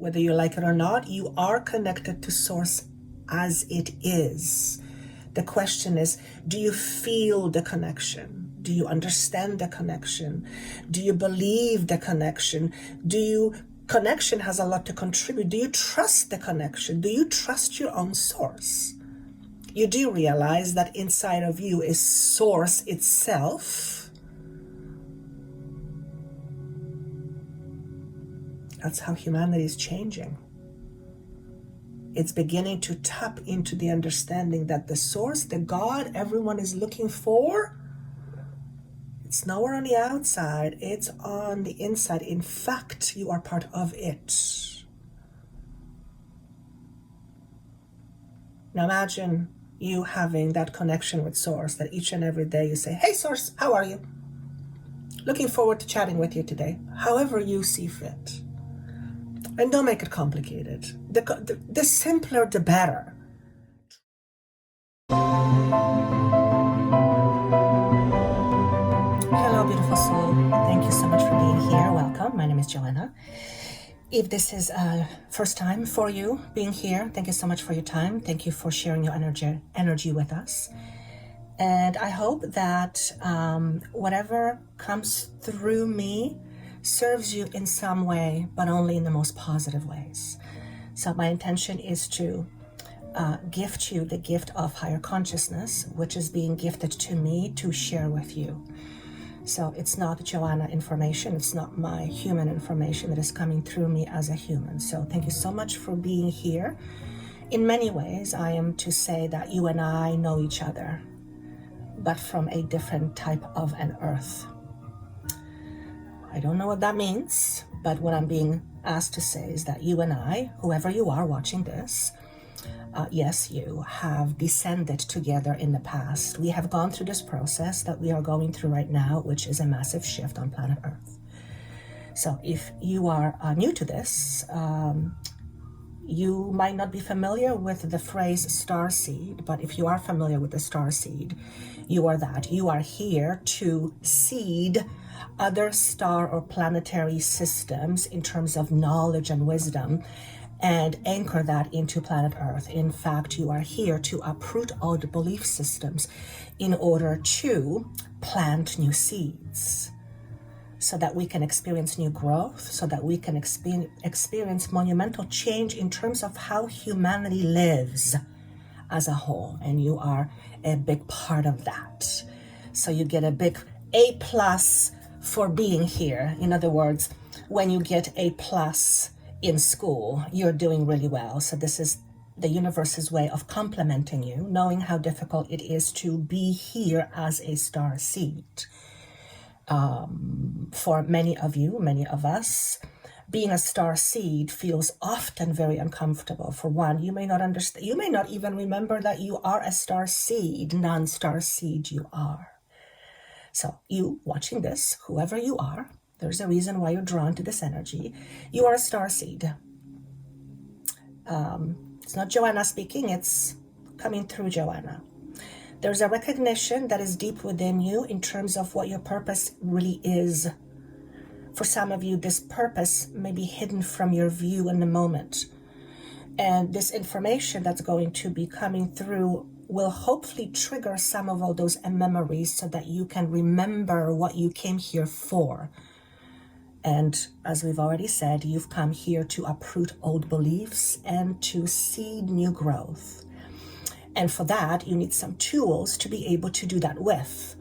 Whether you like it or not, you are connected to source as it is. The question is, do you feel the connection? Do you understand the connection? Do you believe the connection? Connection has a lot to contribute. Do you trust the connection? Do you trust your own source? You do realize that inside of you is source itself. That's how humanity is changing. It's beginning to tap into the understanding that the source, the God everyone is looking for, it's nowhere on the outside, it's on the inside. In fact, you are part of it. Now imagine you having that connection with source, that each and every day you say, hey source, how are you? Looking forward to chatting with you today, however you see fit. And don't make it complicated. The simpler, the better. Hello, beautiful soul. Thank you so much for being here. Welcome. My name is Joanna. If this is first time for you being here, thank you so much for your time. Thank you for sharing your energy with us. And I hope that whatever comes through me serves you in some way, but only in the most positive ways. So my intention is to gift you the gift of higher consciousness, which is being gifted to me to share with you. So it's not Joanna information, it's not my human information that is coming through me as a human. So thank you so much for being here. In many ways, I am to say that you and I know each other, but from a different type of an earth. I don't know what that means, but what I'm being asked to say is that you and I, whoever you are watching this, yes, you have descended together in the past. We have gone through this process that we are going through right now, which is a massive shift on planet Earth. So if you are new to this, you might not be familiar with the phrase star seed, but if you are familiar with the star seed, you are that. You are here to seed other star or planetary systems in terms of knowledge and wisdom and anchor that into planet Earth. In fact, you are here to uproot old belief systems in order to plant new seeds so that we can experience new growth, so that we can experience monumental change in terms of how humanity lives as a whole. And you are a big part of that. So you get a big A+ for being here. In other words, when you get A+ in school, you're doing really well. So this is the universe's way of complimenting you, knowing how difficult it is to be here as a star seed. For many of you, many of us, being a star seed feels often very uncomfortable. For one, you may not understand, you may not even remember that you are a star seed, non-star seed you are. So you watching this, whoever you are, there's a reason why you're drawn to this energy. You are a star seed. It's not Joanna speaking, it's coming through Joanna. There's a recognition that is deep within you in terms of what your purpose really is. For some of you, this purpose may be hidden from your view in the moment. And this information that's going to be coming through will hopefully trigger some of all those memories so that you can remember what you came here for. And as we've already said, you've come here to uproot old beliefs and to seed new growth. And for that, you need some tools to be able to do that with.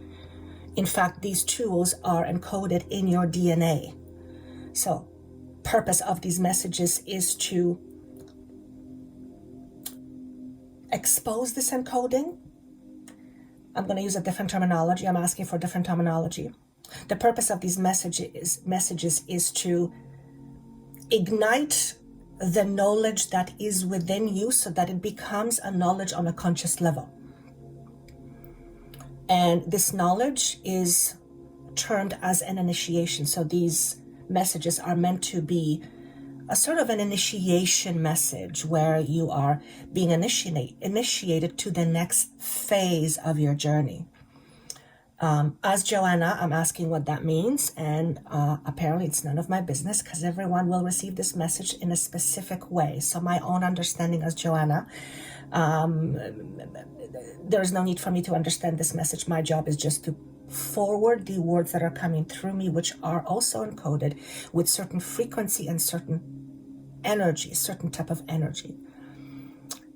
In fact, these tools are encoded in your DNA. So, purpose of these messages is to expose this encoding. I'm going to use a different terminology. I'm asking for different terminology. The purpose of these messages is to ignite the knowledge that is within you so that it becomes a knowledge on a conscious level. And this knowledge is termed as an initiation. So these messages are meant to be a sort of an initiation message where you are being initiated to the next phase of your journey. As Joanna, I'm asking what that means, and apparently it's none of my business because everyone will receive this message in a specific way. So my own understanding as Joanna, there's no need for me to understand this message. My job is just to forward the words that are coming through me, which are also encoded with certain frequency and certain energy, certain type of energy.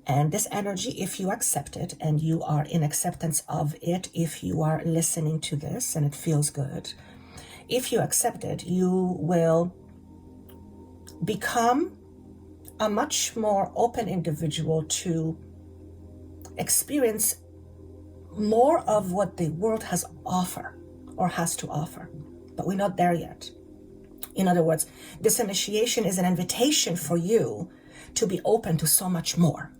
And this energy, if you accept it and you are in acceptance of it, if you are listening to this and it feels good, if you accept it, you will become a much more open individual to experience more of what the world has offer or has to offer. But we're not there yet. In other words, this initiation is an invitation for you to be open to so much more.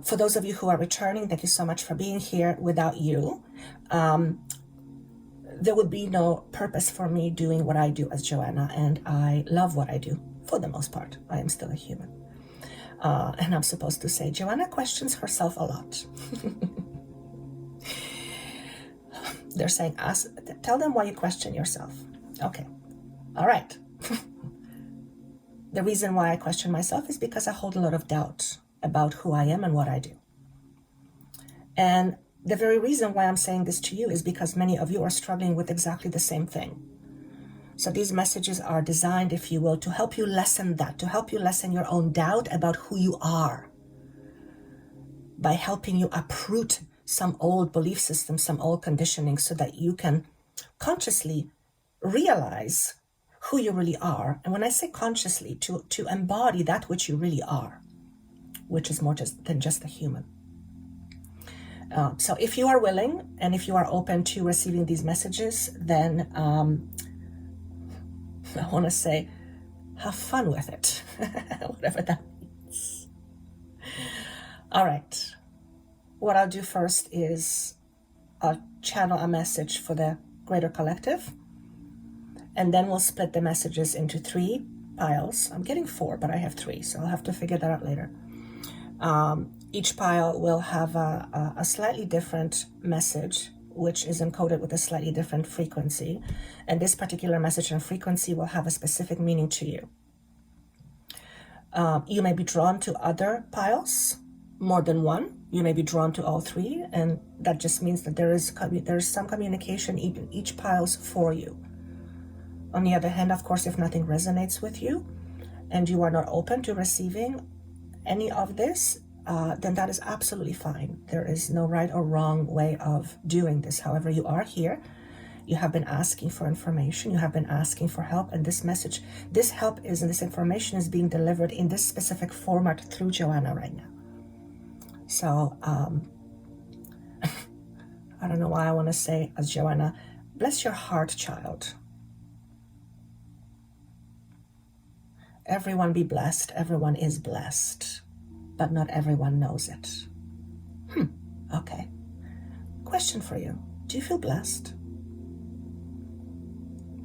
For those of you who are returning, thank you so much for being here. Without you, there would be no purpose for me doing what I do as Joanna, and I love what I do for the most part. I am still a human. And I'm supposed to say, Joanna questions herself a lot. They're saying, tell them why you question yourself. Okay. All right. The reason why I question myself is because I hold a lot of doubt about who I am and what I do. And the very reason why I'm saying this to you is because many of you are struggling with exactly the same thing. So these messages are designed, if you will, to help you lessen that, to help you lessen your own doubt about who you are, by helping you uproot some old belief systems, some old conditioning, so that you can consciously realize who you really are. And when I say consciously, to embody that which you really are, which is more than just a human. So if you are willing and if you are open to receiving these messages, then I want to say, have fun with it, whatever that means. All right. What I'll do first is I'll channel a message for the greater collective, and then we'll split the messages into 3 piles. I'm getting 4, but I have 3, so I'll have to figure that out later. Each pile will have a slightly different message, which is encoded with a slightly different frequency. And this particular message and frequency will have a specific meaning to you. You may be drawn to other piles, more than one. You may be drawn to all 3. And that just means that there is some communication in each piles for you. On the other hand, of course, if nothing resonates with you and you are not open to receiving any of this, then that is absolutely fine. There is no right or wrong way of doing this. However, you are here. You have been asking for information. You have been asking for help. And this message, this help is, and this information is being delivered in this specific format through Joanna right now. So, I don't know why I want to say as Joanna, bless your heart, child. Everyone be blessed. Everyone is blessed. But not everyone knows it. Okay. Question for you. Do you feel blessed?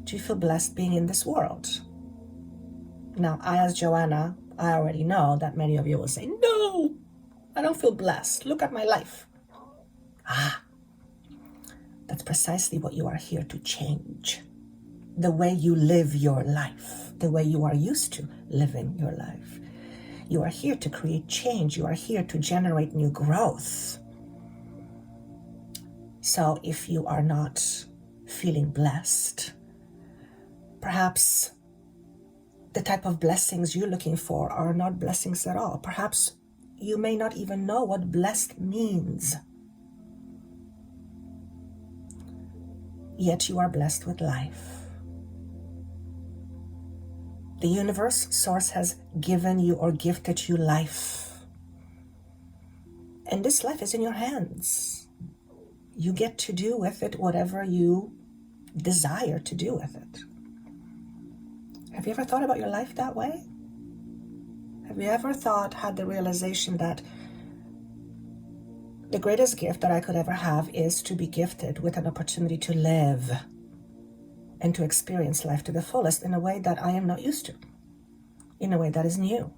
Do you feel blessed being in this world? Now, I, as Joanna, I already know that many of you will say, no, I don't feel blessed. Look at my life. That's precisely what you are here to change. The way you live your life, the way you are used to living your life. You are here to create change. You are here to generate new growth. So if you are not feeling blessed, perhaps the type of blessings you're looking for are not blessings at all. Perhaps you may not even know what blessed means. Yet you are blessed with life. The universe, source, has given you or gifted you life. And this life is in your hands. You get to do with it whatever you desire to do with it. Have you ever thought about your life that way? Have you ever had the realization that the greatest gift that I could ever have is to be gifted with an opportunity to live and to experience life to the fullest in a way that I am not used to, in a way that is new?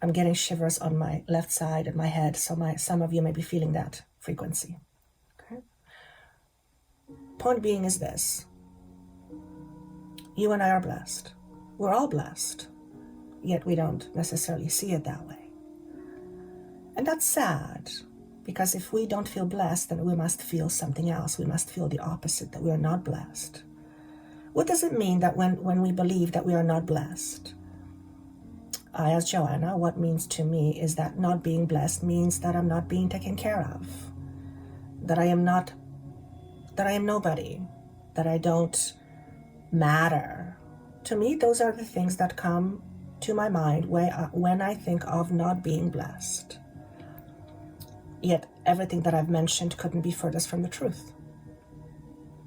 I'm getting shivers on my left side and my head, so some of you may be feeling that frequency. Okay. Point being is this. You and I are blessed. We're all blessed, yet we don't necessarily see it that way. And that's sad, because if we don't feel blessed, then we must feel something else. We must feel the opposite, that we are not blessed. What does it mean that when we believe that we are not blessed? I, as Joanna, what means to me is that not being blessed means that I'm not being taken care of, that I am nobody, that I don't matter. To me, those are the things that come to my mind when I think of not being blessed. Yet everything that I've mentioned couldn't be furthest from the truth.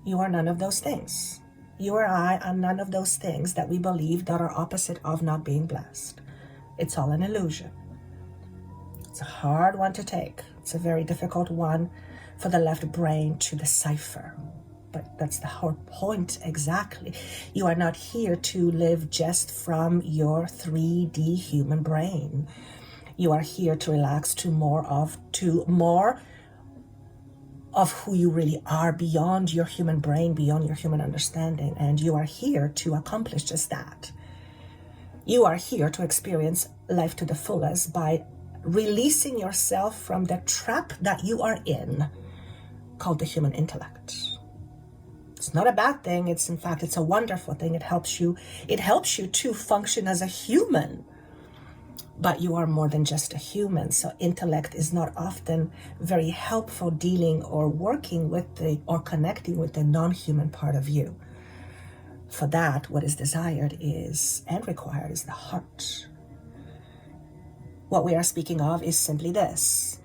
You are none of those things. You or I are none of those things that we believe that are opposite of not being blessed. It's all an illusion. It's a hard one to take. It's a very difficult one for the left brain to decipher. But that's the whole point exactly. You are not here to live just from your 3D human brain. You are here to relax to more of who you really are beyond your human brain, beyond your human understanding. And you are here to accomplish just that. You are here to experience life to the fullest by releasing yourself from the trap that you are in, called the human intellect. It's not a bad thing. It's a wonderful thing. It helps you to function as a human. But you are more than just a human. So intellect is not often very helpful dealing or working with or connecting with the non-human part of you. For that, what is desired is and required is the heart. What we are speaking of is simply this.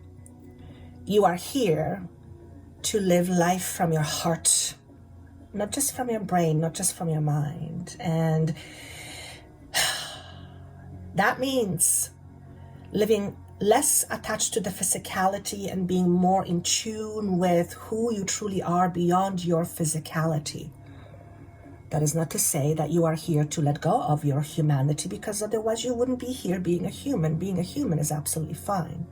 You are here to live life from your heart, not just from your brain, not just from your mind. And that means living less attached to the physicality and being more in tune with who you truly are beyond your physicality. That is not to say that you are here to let go of your humanity, because otherwise you wouldn't be here being a human. Being a human is absolutely fine.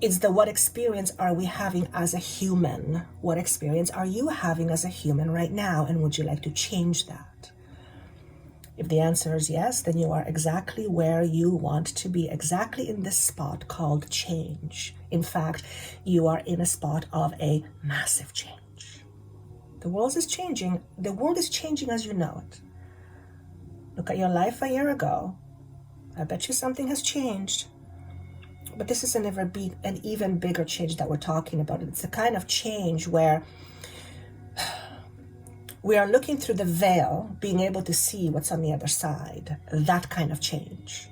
It's what experience are we having as a human? What experience are you having as a human right now? And would you like to change that? If the answer is yes, then you are exactly where you want to be, exactly in this spot called change. In fact, you are in a spot of a massive change. The world is changing. The world is changing as you know it. Look at your life a year ago. I bet you something has changed. But this is an even bigger change that we're talking about. It's the kind of change where we are looking through the veil, being able to see what's on the other side. That kind of change.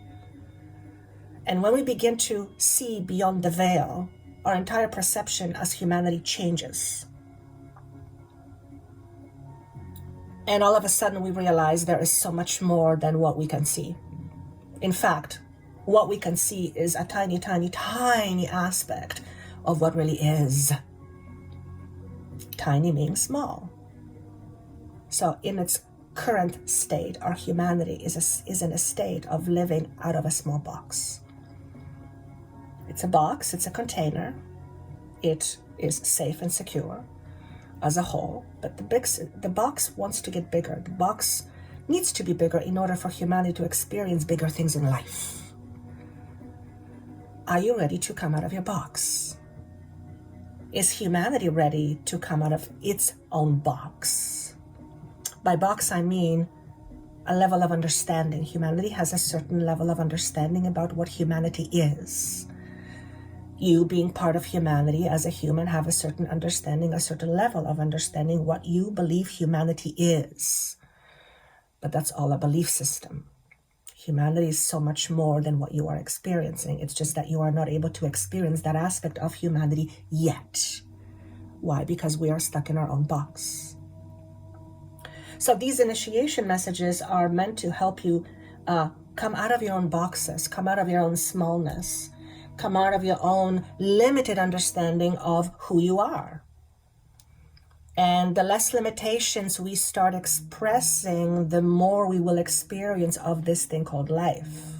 And when we begin to see beyond the veil, our entire perception as humanity changes. And all of a sudden we realize there is so much more than what we can see. In fact, what we can see is a tiny, tiny, tiny aspect of what really is. Tiny means small. So in its current state, our humanity is in a state of living out of a small box. It's a box, it's a container. It is safe and secure as a whole, but the box wants to get bigger. The box needs to be bigger in order for humanity to experience bigger things in life. Are you ready to come out of your box? Is humanity ready to come out of its own box? By box, I mean a level of understanding. Humanity has a certain level of understanding about what humanity is. You, being part of humanity as a human, have a certain understanding, a certain level of understanding what you believe humanity is. But that's all a belief system. Humanity is so much more than what you are experiencing. It's just that you are not able to experience that aspect of humanity yet. Why? Because we are stuck in our own box. So these initiation messages are meant to help you come out of your own boxes, come out of your own smallness, come out of your own limited understanding of who you are. And the less limitations we start expressing, the more we will experience of this thing called life.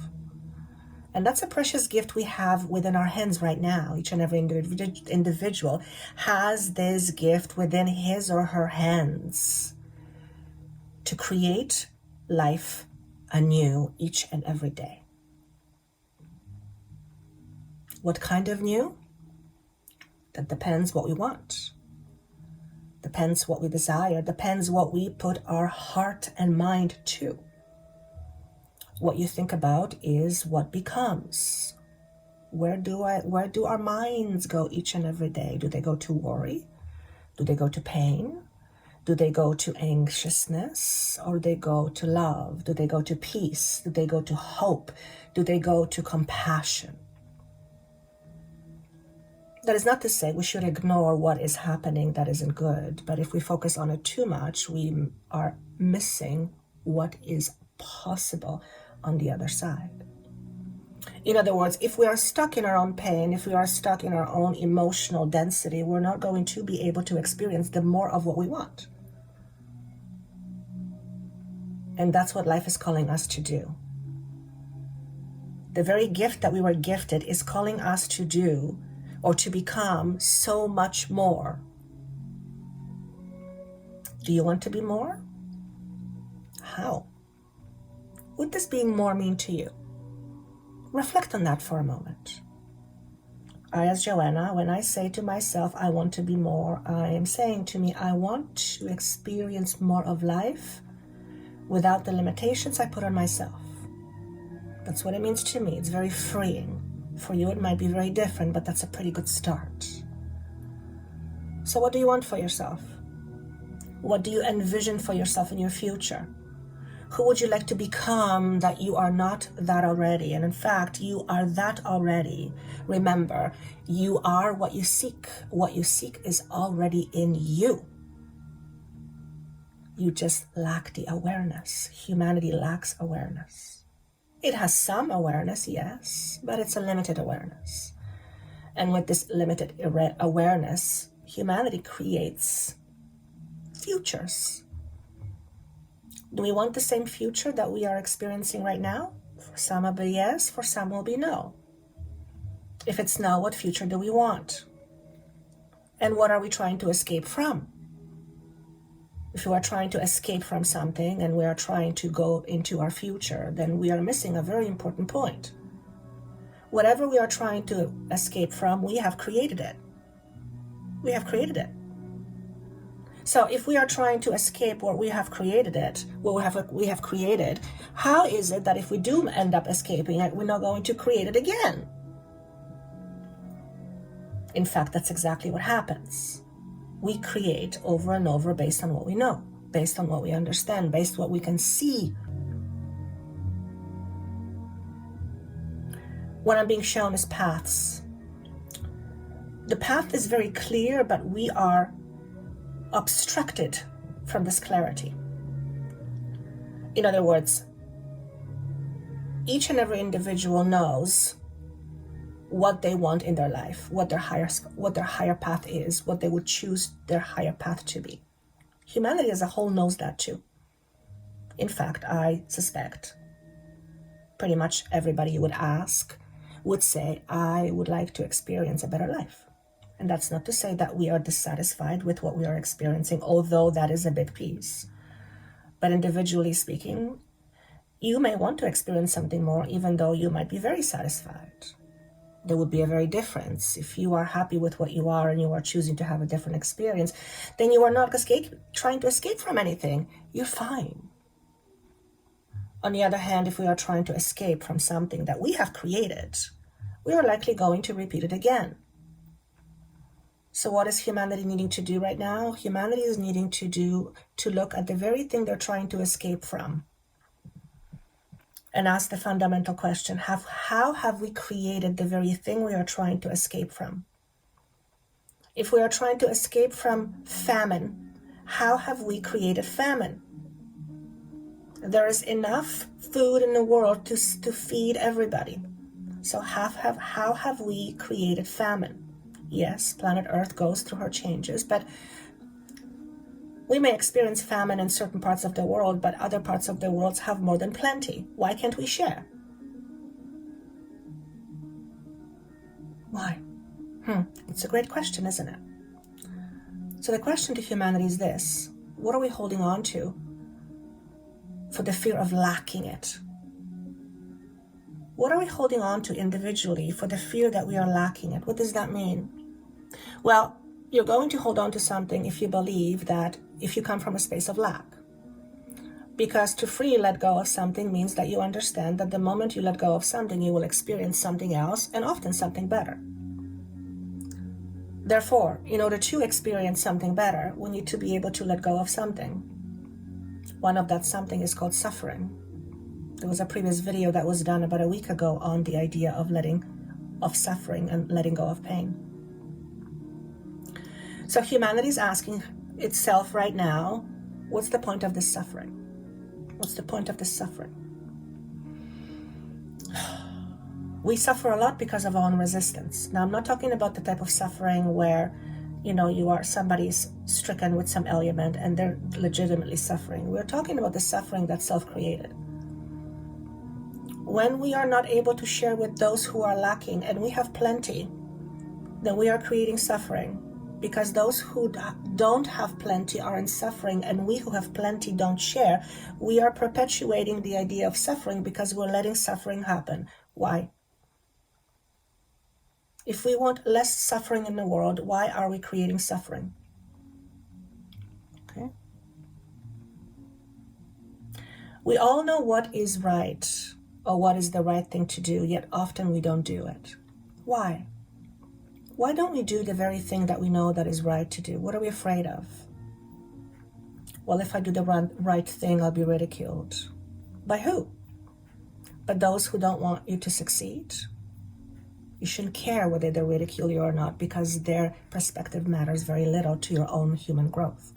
And that's a precious gift we have within our hands right now. Each and every individual has this gift within his or her hands to create life anew each and every day. What kind of new? That depends what we want. Depends what we desire. Depends what we put our heart and mind to. What you think about is what becomes. Where do our minds go each and every day? Do they go to worry? Do they go to pain? Do they go to anxiousness? Or do they go to love? Do they go to peace? Do they go to hope? Do they go to compassion? That is not to say we should ignore what is happening that isn't good, but if we focus on it too much, we are missing what is possible on the other side. In other words, if we are stuck in our own pain, if we are stuck in our own emotional density, we're not going to be able to experience the more of what we want. And that's what life is calling us to do. The very gift that we were gifted is calling us to do or to become so much more. Do you want to be more? How? What does being more mean to you? Reflect on that for a moment. I, as Joanna, when I say to myself, I want to be more, I am saying to me, I want to experience more of life without the limitations I put on myself. That's what it means to me. It's very freeing. For you, it might be very different, but that's a pretty good start. So what do you want for yourself? What do you envision for yourself in your future? Who would you like to become that you are not that already? And in fact, you are that already. Remember, you are what you seek. What you seek is already in you. You just lack the awareness. Humanity lacks awareness. It has some awareness, yes, but it's a limited awareness. And with this limited awareness, humanity creates futures. Do we want the same future that we are experiencing right now? For some it'll be yes, for some will be no. If it's no, what future do we want? And what are we trying to escape from? If we are trying to escape from something and we are trying to go into our future, then we are missing a very important point. Whatever we are trying to escape from, we have created it. We have created it. So if we are trying to escape what we have created we have created, how is it that if we do end up escaping it, we're not going to create it again? In fact, that's exactly what happens. We create over and over based on what we know, based on what we understand, based on what we can see. What I'm being shown is paths. The path is very clear, but we are obstructed from this clarity. In other words, each and every individual knows what they want in their life, what their higher path is, what they would choose their higher path to be. Humanity as a whole knows that too. In fact, I suspect pretty much everybody you would ask would say, I would like to experience a better life. And that's not to say that we are dissatisfied with what we are experiencing, although that is a big piece. But individually speaking, you may want to experience something more, even though you might be very satisfied. There would be a very difference. If you are happy with what you are and you are choosing to have a different experience, then you are not trying to escape from anything. You're fine. On the other hand, if we are trying to escape from something that we have created, we are likely going to repeat it again. So what is humanity needing to do right now? Humanity is needing to look at the very thing they're trying to escape from and ask the fundamental question, how have we created the very thing we are trying to escape from? If we are trying to escape from famine, how have we created famine? There is enough food in the world to feed everybody. So how have we created famine? Yes, planet Earth goes through her changes, but we may experience famine in certain parts of the world, but other parts of the world have more than plenty. Why can't we share? Why? It's a great question, isn't it? So the question to humanity is this: what are we holding on to for the fear of lacking it? What are we holding on to individually for the fear that we are lacking it? What does that mean? Well, you're going to hold on to something if you believe that if you come from a space of lack. Because to freely let go of something means that you understand that the moment you let go of something, you will experience something else, and often something better. Therefore, in order to experience something better, we need to be able to let go of something. One of that something is called suffering. There was a previous video that was done about a week ago on the idea of suffering and letting go of pain. So humanity is asking itself right now, what's the point of this suffering? What's the point of this suffering? We suffer a lot because of our own resistance. Now, I'm not talking about the type of suffering where, somebody's stricken with some ailment and they're legitimately suffering. We're talking about the suffering that's self-created. When we are not able to share with those who are lacking, and we have plenty, then we are creating suffering, because those who don't have plenty are in suffering, and we who have plenty don't share. We are perpetuating the idea of suffering because we're letting suffering happen. Why? If we want less suffering in the world, why are we creating suffering? Okay. We all know what is right, or what is the right thing to do, yet often we don't do it. Why? Why don't we do the very thing that we know that is right to do? What are we afraid of? Well, if I do the right thing, I'll be ridiculed. By who? By those who don't want you to succeed? You shouldn't care whether they ridicule you or not, because their perspective matters very little to your own human growth.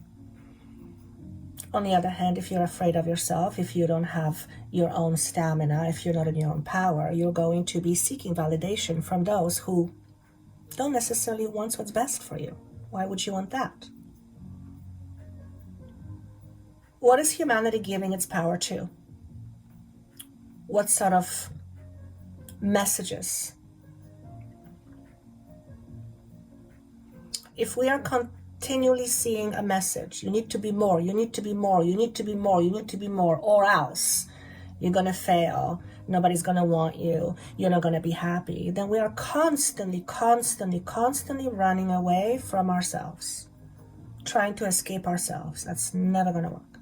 On the other hand, if you're afraid of yourself, if you don't have your own stamina, if you're not in your own power, you're going to be seeking validation from those who don't necessarily want what's best for you. Why would you want that? What is humanity giving its power to? What sort of messages? If we are continually seeing a message, you need to be more, you need to be more, you need to be more, you need to be more, or else you're going to fail, nobody's going to want you, you're not going to be happy, then we are constantly running away from ourselves, trying to escape ourselves. That's never going to work.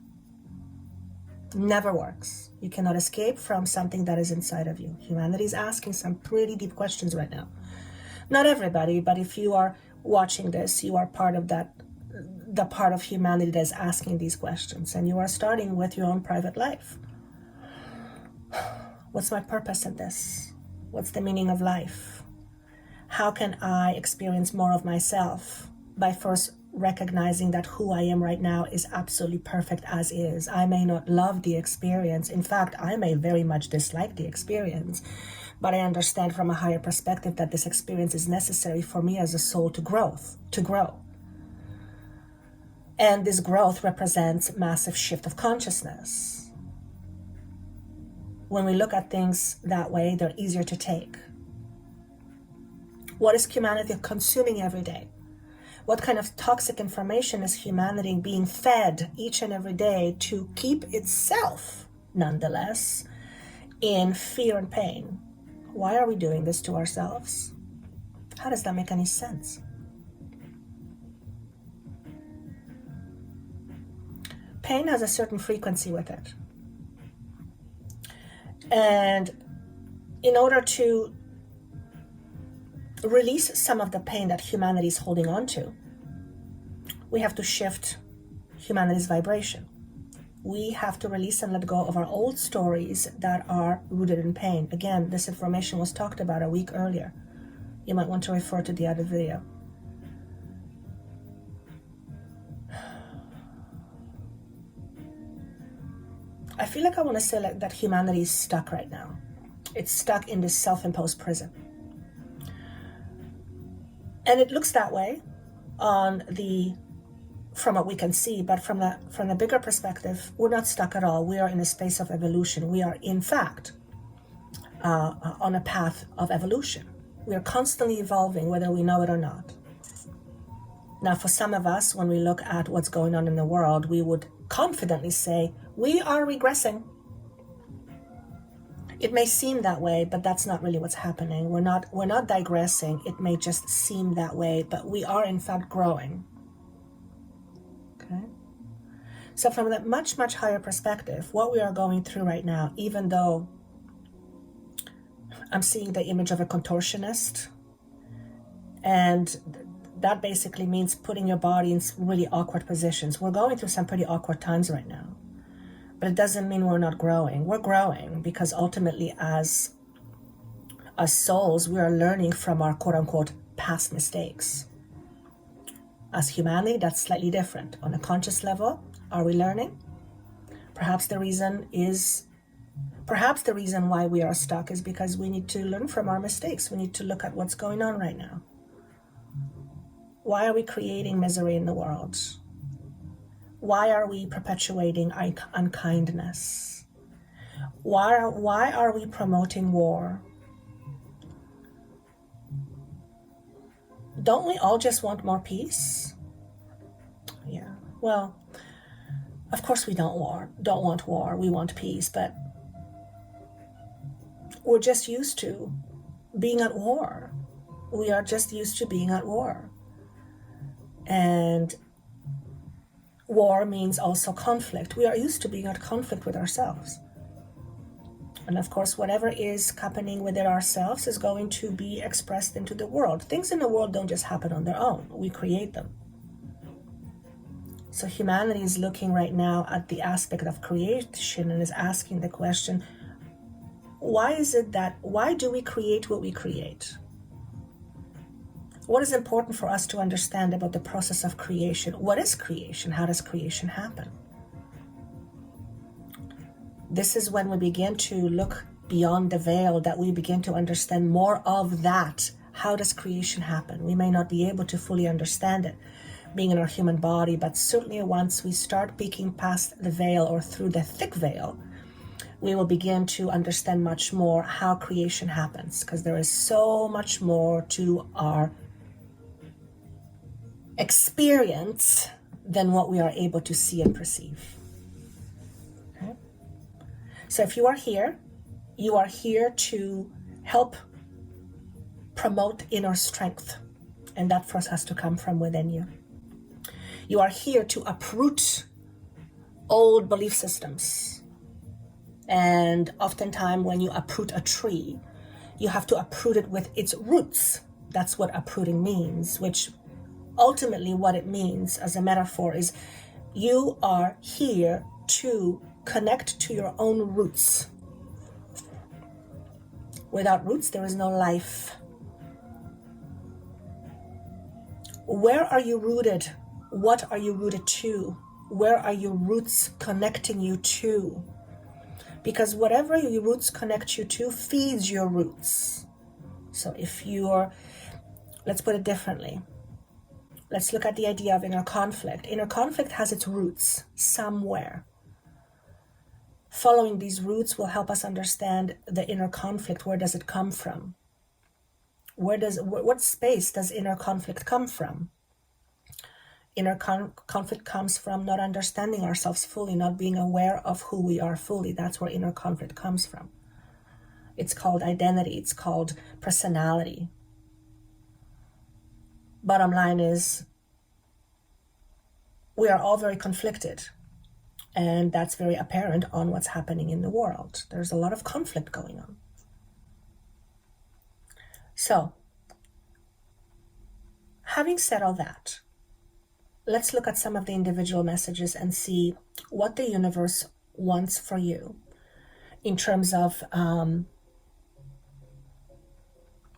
Never works. You cannot escape from something that is inside of you. Humanity is asking some pretty deep questions right now. Not everybody, but if you are watching this, you are part of that, the part of humanity that is asking these questions, and you are starting with your own private life. What's my purpose in this? What's the meaning of life? How can I experience more of myself? By first recognizing that who I am right now is absolutely perfect as is. I may not love the experience. In fact, I may very much dislike the experience, but I understand from a higher perspective that this experience is necessary for me as a soul to grow. And this growth represents massive shift of consciousness. When we look at things that way, they're easier to take. What is humanity consuming every day? What kind of toxic information is humanity being fed each and every day to keep itself, nonetheless, in fear and pain? Why are we doing this to ourselves? How does that make any sense? Pain has a certain frequency with it. And in order to release some of the pain that humanity is holding on to, we have to shift humanity's vibration. We have to release and let go of our old stories that are rooted in pain. Again, this information was talked about a week earlier. You might want to refer to the other video. I feel like I want to say that humanity is stuck right now. It's stuck in this self-imposed prison. And it looks that way from what we can see, but from the bigger perspective, we're not stuck at all. We are in a space of evolution. We are, in fact, on a path of evolution. We are constantly evolving, whether we know it or not. Now, for some of us, when we look at what's going on in the world, we would confidently say, we are regressing. It may seem that way, but that's not really what's happening. We're not digressing. It may just seem that way, but we are in fact growing. Okay? So from that much, much higher perspective, what we are going through right now, even though I'm seeing the image of a contortionist, and that basically means putting your body in really awkward positions. We're going through some pretty awkward times right now. But it doesn't mean we're not growing. We're growing because ultimately as souls, we are learning from our quote-unquote past mistakes. As humanity, that's slightly different. On a conscious level, are we learning? Perhaps the reason why we are stuck is because we need to learn from our mistakes. We need to look at what's going on right now. Why are we creating misery in the world? Why are we perpetuating unkindness? Why are we promoting war? Don't we all just want more peace? Yeah, well, of course we don't want war, we want peace, but we're just used to being at war. We are just used to being at war. And war means also conflict. We are used to being at conflict with ourselves. And of course, whatever is happening within ourselves is going to be expressed into the world. Things in the world don't just happen on their own. We create them. So humanity is looking right now at the aspect of creation and is asking the question, why do we create what we create? What is important for us to understand about the process of creation? What is creation? How does creation happen? This is when we begin to look beyond the veil, that we begin to understand more of that. How does creation happen? We may not be able to fully understand it being in our human body, but certainly once we start peeking past the veil or through the thick veil, we will begin to understand much more how creation happens, because there is so much more to our experience than what we are able to see and perceive. Okay? So if you are here to help promote inner strength, and that first has to come from within you. You are here to uproot old belief systems. And oftentimes when you uproot a tree, you have to uproot it with its roots. That's what uprooting means, which ultimately what it means as a metaphor is you are here to connect to your own roots. Without roots, there is no life. Where are you rooted? What are you rooted to? Where are your roots connecting you to? Because whatever your roots connect you to feeds your roots. So let's put it differently. Let's look at the idea of inner conflict. Inner conflict has its roots somewhere. Following these roots will help us understand the inner conflict. Where does it come from? What space does inner conflict come from? Inner conflict comes from not understanding ourselves fully, not being aware of who we are fully. That's where inner conflict comes from. It's called identity. It's called personality. Bottom line is, we are all very conflicted. And that's very apparent on what's happening in the world. There's a lot of conflict going on. So, having said all that, let's look at some of the individual messages and see what the universe wants for you in terms of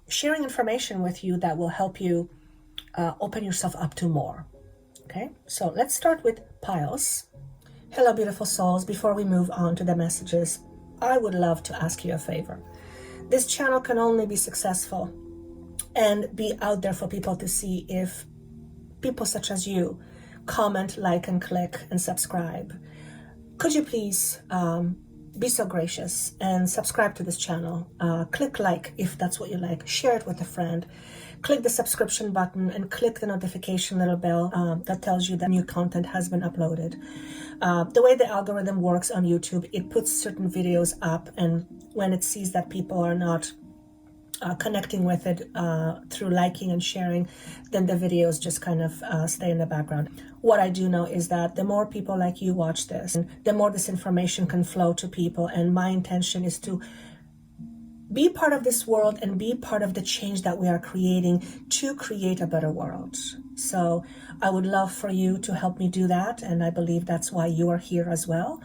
sharing information with you that will help you open yourself up to more. Okay, so let's start with piles. Hello, beautiful souls. Before we move on to the messages, I would love to ask you a favor. This channel can only be successful and be out there for people to see if people such as you comment, like, and click, and subscribe. Could you please be so gracious and subscribe to this channel. Click like if that's what you like. Share it with a friend. Click the subscription button and click the notification little bell that tells you that new content has been uploaded. The way the algorithm works on YouTube, it puts certain videos up, and when it sees that people are not connecting with it through liking and sharing, then the videos just kind of stay in the background. What I do know is that the more people like you watch this, the more this information can flow to people, and my intention is to be part of this world and be part of the change that we are creating to create a better world. So I would love for you to help me do that, and I believe that's why you are here as well.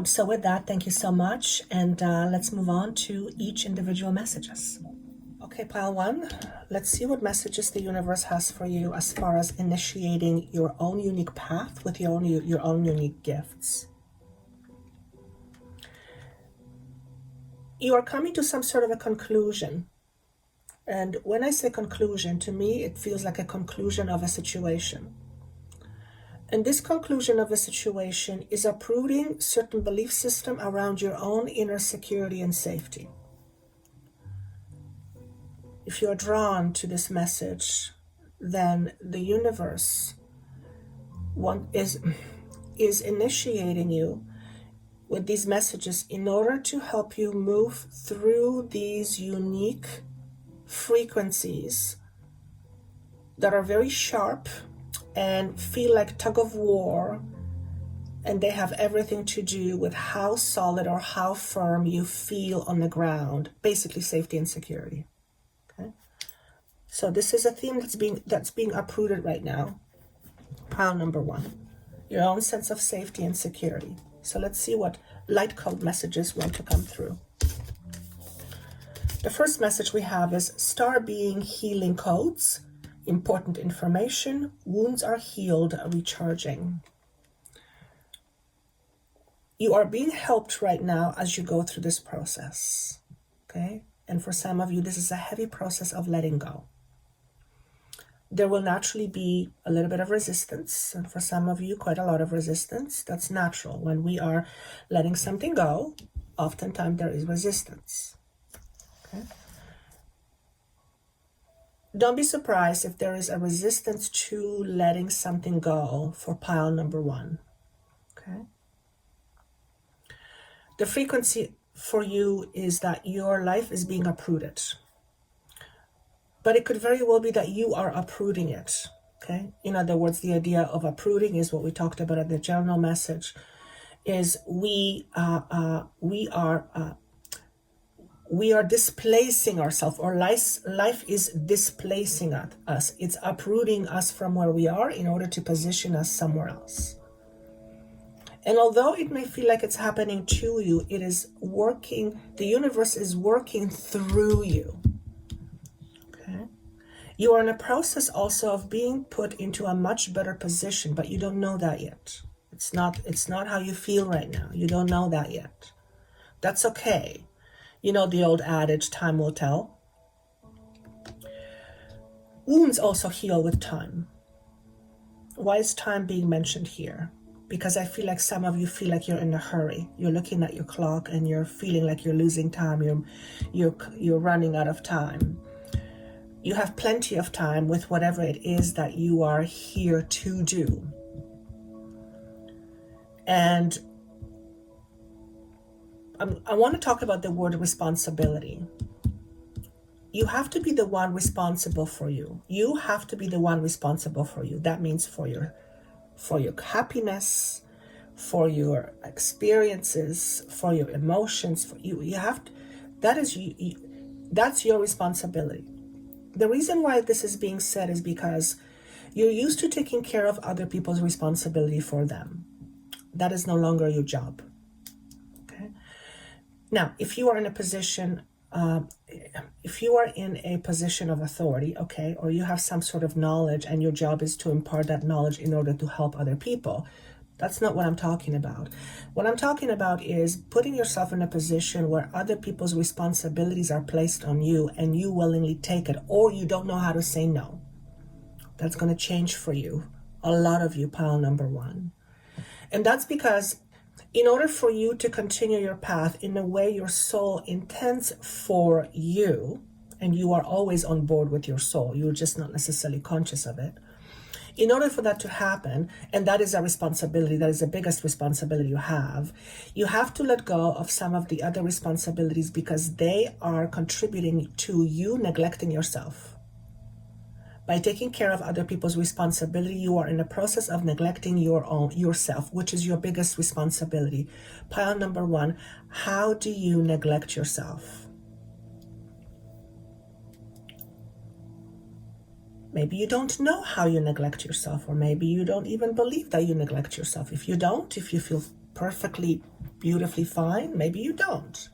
So with that, thank you so much, and let's move on to each individual messages. Okay, pile one, let's see what messages the universe has for you as far as initiating your own unique path with your own unique gifts. You are coming to some sort of a conclusion. And when I say conclusion, to me, it feels like a conclusion of a situation. And this conclusion of a situation is uprooting certain belief system around your own inner security and safety. If you're drawn to this message, then the universe is initiating you with these messages in order to help you move through these unique frequencies that are very sharp and feel like tug of war, and they have everything to do with how solid or how firm you feel on the ground, basically safety and security. Okay, so this is a theme that's being uprooted right now. Pile number one, your own sense of safety and security. So let's see what light code messages want to come through. The first message we have is star being healing codes. Important information, wounds are healed, recharging. You are being helped right now as you go through this process, okay? And for some of you, this is a heavy process of letting go. There will naturally be a little bit of resistance, and for some of you, quite a lot of resistance. That's natural. When we are letting something go, oftentimes there is resistance, okay? Don't be surprised if there is a resistance to letting something go for pile number one, okay? The frequency for you is that your life is being uprooted. But it could very well be that you are uprooting it, okay? In other words, the idea of uprooting is what we talked about at the general message, is we are displacing ourselves, or life is displacing us. It's uprooting us from where we are in order to position us somewhere else. And although it may feel like it's happening to you, it is working, the universe is working through you. Okay? You are in a process also of being put into a much better position, but you don't know that yet. It's not how you feel right now. You don't know that yet. That's okay. You know the old adage, time will tell. Wounds also heal with time. Why is time being mentioned here? Because I feel like some of you feel like you're in a hurry. You're looking at your clock and you're feeling like you're losing time. You're running out of time. You have plenty of time with whatever it is that you are here to do. And I want to talk about the word responsibility. You have to be the one responsible for you. You have to be the one responsible for you. That means for your happiness, for your experiences, for your emotions. For you have to, that's your responsibility. The reason why this is being said is because you're used to taking care of other people's responsibility for them. That is no longer your job. Okay. Now, if you are in a position of authority, okay, or you have some sort of knowledge and your job is to impart that knowledge in order to help other people, that's not what I'm talking about. What I'm talking about is putting yourself in a position where other people's responsibilities are placed on you and you willingly take it, or you don't know how to say no. That's going to change for you, a lot of you, pile number one. And that's because In order for you to continue your path in the way your soul intends for you, and you are always on board with your soul, you're just not necessarily conscious of it. In order for that to happen, and that is a responsibility, that is the biggest responsibility you have to let go of some of the other responsibilities because they are contributing to you neglecting yourself. By taking care of other people's responsibility, you are in the process of neglecting yourself, which is your biggest responsibility. Pile number 1, how do you neglect yourself? Maybe you don't know how you neglect yourself, or maybe you don't even believe that you neglect yourself. If you don't, if you feel perfectly, beautifully fine, maybe you don't.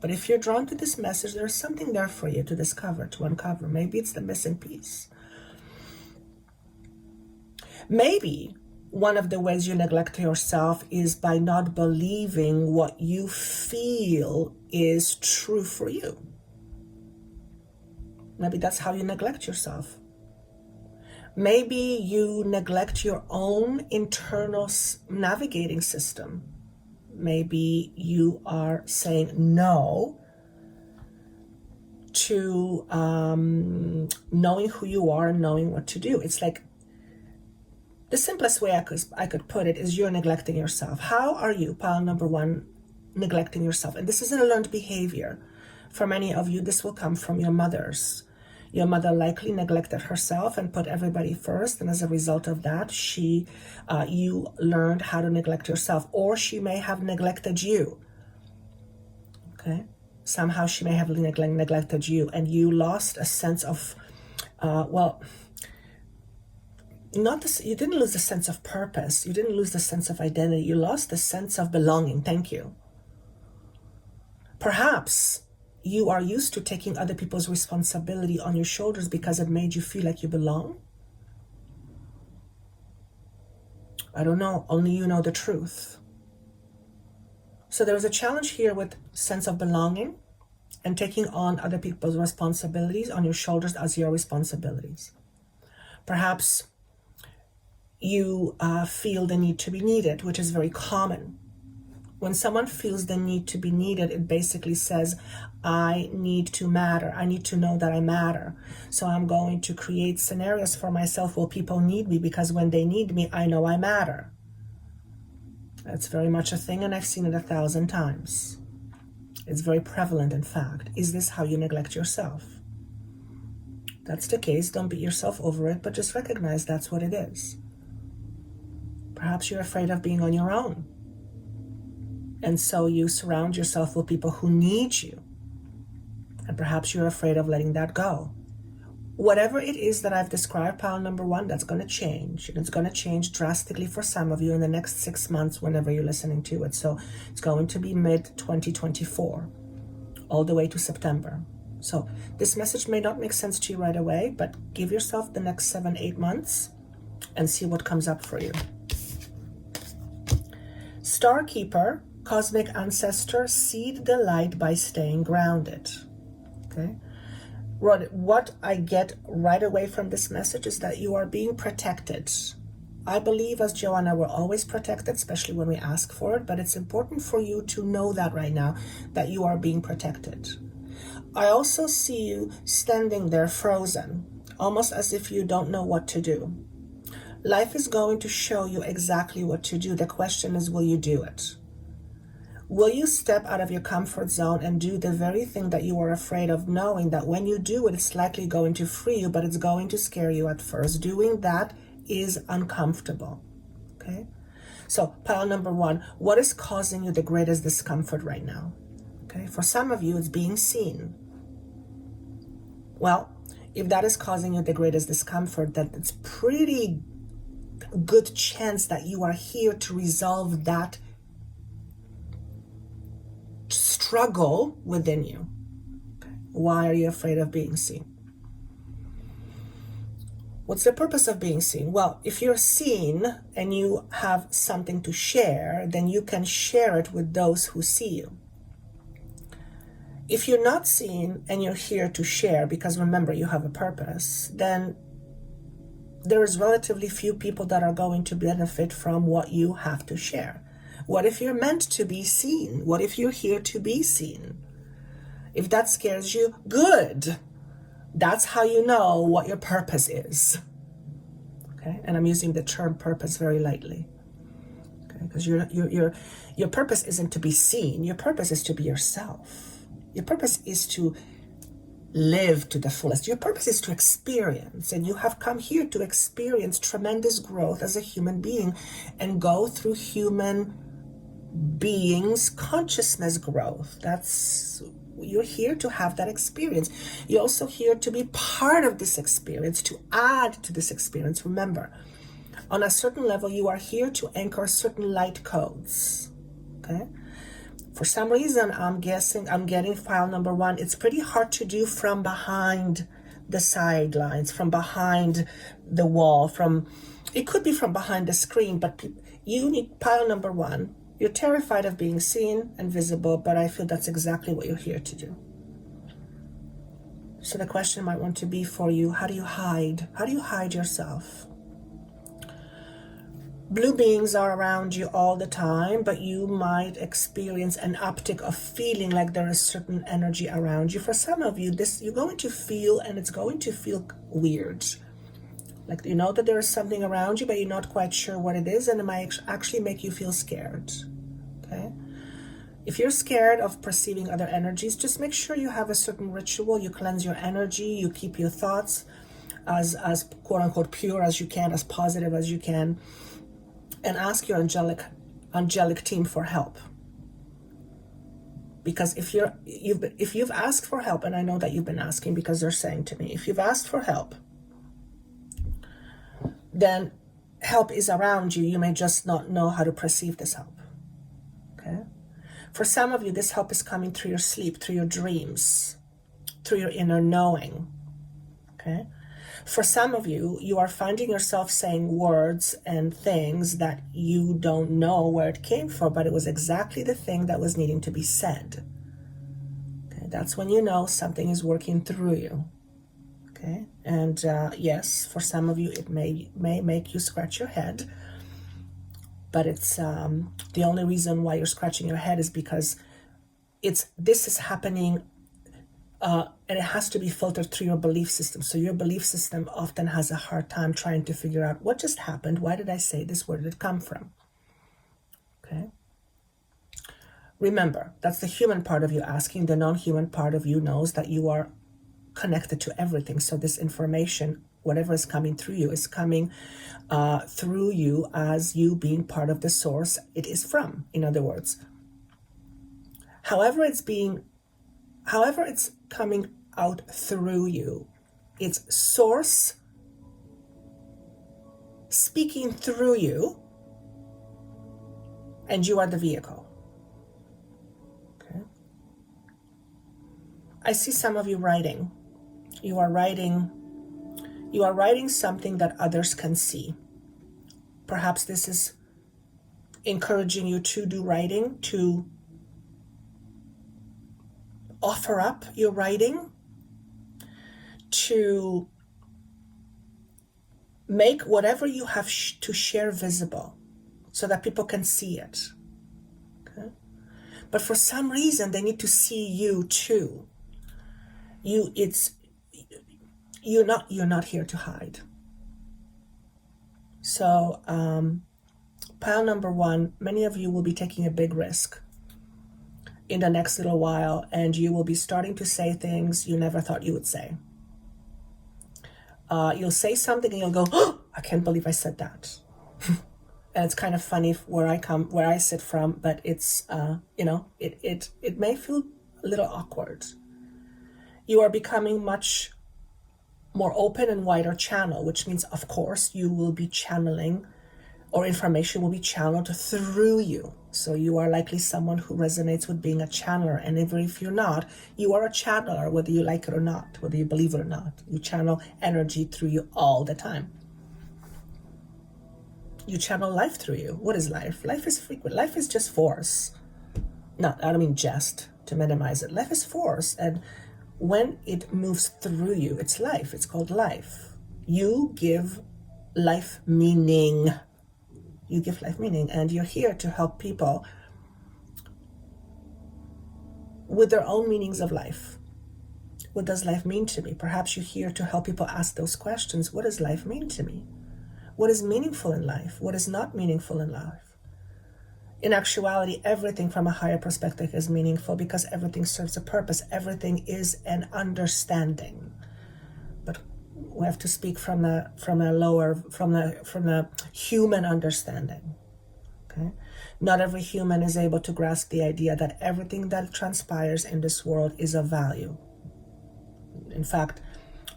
But if you're drawn to this message, there's something there for you to discover, to uncover. Maybe it's the missing piece. Maybe one of the ways you neglect yourself is by not believing what you feel is true for you. Maybe that's how you neglect yourself. Maybe you neglect your own internal navigating system. Maybe you are saying no to knowing who you are and knowing what to do. It's like, the simplest way I could put it is you're neglecting yourself. How are you, pile number 1, neglecting yourself? And this isn't a learned behavior. For many of you, this will come from your mothers. Your mother likely neglected herself and put everybody first, and as a result of that, you learned how to neglect yourself, or she may have neglected you. Okay, somehow she may have neglected you, and you lost a sense of, you didn't lose the sense of purpose. You didn't lose the sense of identity. You lost the sense of belonging. Thank you. Perhaps you are used to taking other people's responsibility on your shoulders because it made you feel like you belong. I don't know. Only you know the truth. So there's a challenge here with sense of belonging and taking on other people's responsibilities on your shoulders as your responsibilities. Perhaps you feel the need to be needed, which is very common. When someone feels the need to be needed, it basically says, I need to matter. I need to know that I matter. So I'm going to create scenarios for myself where people need me, because when they need me, I know I matter. That's very much a thing, and I've seen it 1,000 times. It's very prevalent, in fact. Is this how you neglect yourself? If that's the case, don't beat yourself over it, but just recognize that's what it is. Perhaps you're afraid of being on your own. And so you surround yourself with people who need you. And perhaps you're afraid of letting that go. Whatever it is that I've described, pile number 1, that's going to change. And it's going to change drastically for some of you in the next 6 months whenever you're listening to it. So it's going to be mid-2024, all the way to September. So this message may not make sense to you right away, but give yourself the next 7-8 months and see what comes up for you. Star Keeper, Cosmic Ancestor, seed the light by staying grounded. Okay. What I get right away from this message is that you are being protected. I believe as Joanna, we're always protected, especially when we ask for it, but it's important for you to know that right now, that you are being protected. I also see you standing there frozen, almost as if you don't know what to do. Life is going to show you exactly what to do. The question is, will you do it? Will you step out of your comfort zone and do the very thing that you are afraid of, knowing that when you do it, it's likely going to free you, but it's going to scare you at first? Doing that is uncomfortable. Okay? So pile number 1, what is causing you the greatest discomfort right now? Okay? For some of you, it's being seen. Well, if that is causing you the greatest discomfort, then it's pretty good chance that you are here to resolve that struggle within you. Okay. Why are you afraid of being seen? What's the purpose of being seen? Well, if you're seen and you have something to share, then you can share it with those who see you. If you're not seen and you're here to share, because remember, you have a purpose, then there is relatively few people that are going to benefit from what you have to share. What if you're meant to be seen? What if you're here to be seen? If that scares you, good. That's how you know what your purpose is. Okay, and I'm using the term purpose very lightly. Okay, because your purpose isn't to be seen. Your purpose is to be yourself. Your purpose is to live to the fullest. Your purpose is to experience, and you have come here to experience tremendous growth as a human being and go through human beings consciousness growth. You're here to have that experience. You're also here to be part of this experience, to add to this experience. Remember, on a certain level, you are here to anchor certain light codes. Okay? For some reason, I'm getting file number 1. It's pretty hard to do from behind the sidelines, from behind the wall, it could be from behind the screen, but you need pile number 1. You're terrified of being seen and visible, but I feel that's exactly what you're here to do. So the question might want to be for you, how do you hide? How do you hide yourself? Blue beings are around you all the time, but you might experience an uptick of feeling like there is certain energy around you. For some of you, you're going to feel, and it's going to feel weird. Like you know that there is something around you, but you're not quite sure what it is, and it might actually make you feel scared. Okay? If you're scared of perceiving other energies, just make sure you have a certain ritual. You cleanse your energy, you keep your thoughts as quote unquote pure as you can, as positive as you can, and ask your angelic team for help. Because if you've asked for help, and I know that you've been asking because they're saying to me, if you've asked for help, then help is around you. You may just not know how to perceive this help. Okay? For some of you, this help is coming through your sleep, through your dreams, through your inner knowing. Okay? For some of you, you are finding yourself saying words and things that you don't know where it came from, but it was exactly the thing that was needing to be said. Okay? That's when you know something is working through you. Okay, and yes, for some of you, it may make you scratch your head, but it's the only reason why you're scratching your head is because this is happening, and it has to be filtered through your belief system. So your belief system often has a hard time trying to figure out what just happened. Why did I say this? Where did it come from? Okay. Remember, that's the human part of you asking. The non-human part of you knows that you are connected to everything. So this information, whatever is coming through you, is coming through you as you being part of the source it is from, in other words. However it's coming out through you, it's source speaking through you, and you are the vehicle. Okay. I see some of you writing. You are writing something that others can see. Perhaps this is encouraging you to do writing, to offer up your writing, to make whatever you have to share visible so that people can see it. Okay? But for some reason, they need to see you too. You're not here to hide. So pile number 1, many of you will be taking a big risk in the next little while, and you will be starting to say things you never thought you would say. You'll say something and you'll go, oh, I can't believe I said that. And it's kind of funny where I sit from, but it's it may feel a little awkward. You are becoming much more open and wider channel, which means, of course, you will be channeling, or information will be channeled through you. So you are likely someone who resonates with being a channeler. And even if you're not, you are a channeler, whether you like it or not, whether you believe it or not. You channel energy through you all the time. You channel life through you. What is life? Life is frequent. Life is just force. I don't mean just to minimize it. Life is force. And when it moves through you, it's life. It's called life. You give life meaning. You give life meaning, and you're here to help people with their own meanings of life. What does life mean to me? Perhaps you're here to help people ask those questions. What does life mean to me? What is meaningful in life? What is not meaningful in life? In actuality, everything from a higher perspective is meaningful because everything serves a purpose. Everything is an understanding. But we have to speak from a human understanding. Okay? Not every human is able to grasp the idea that everything that transpires in this world is of value. In fact,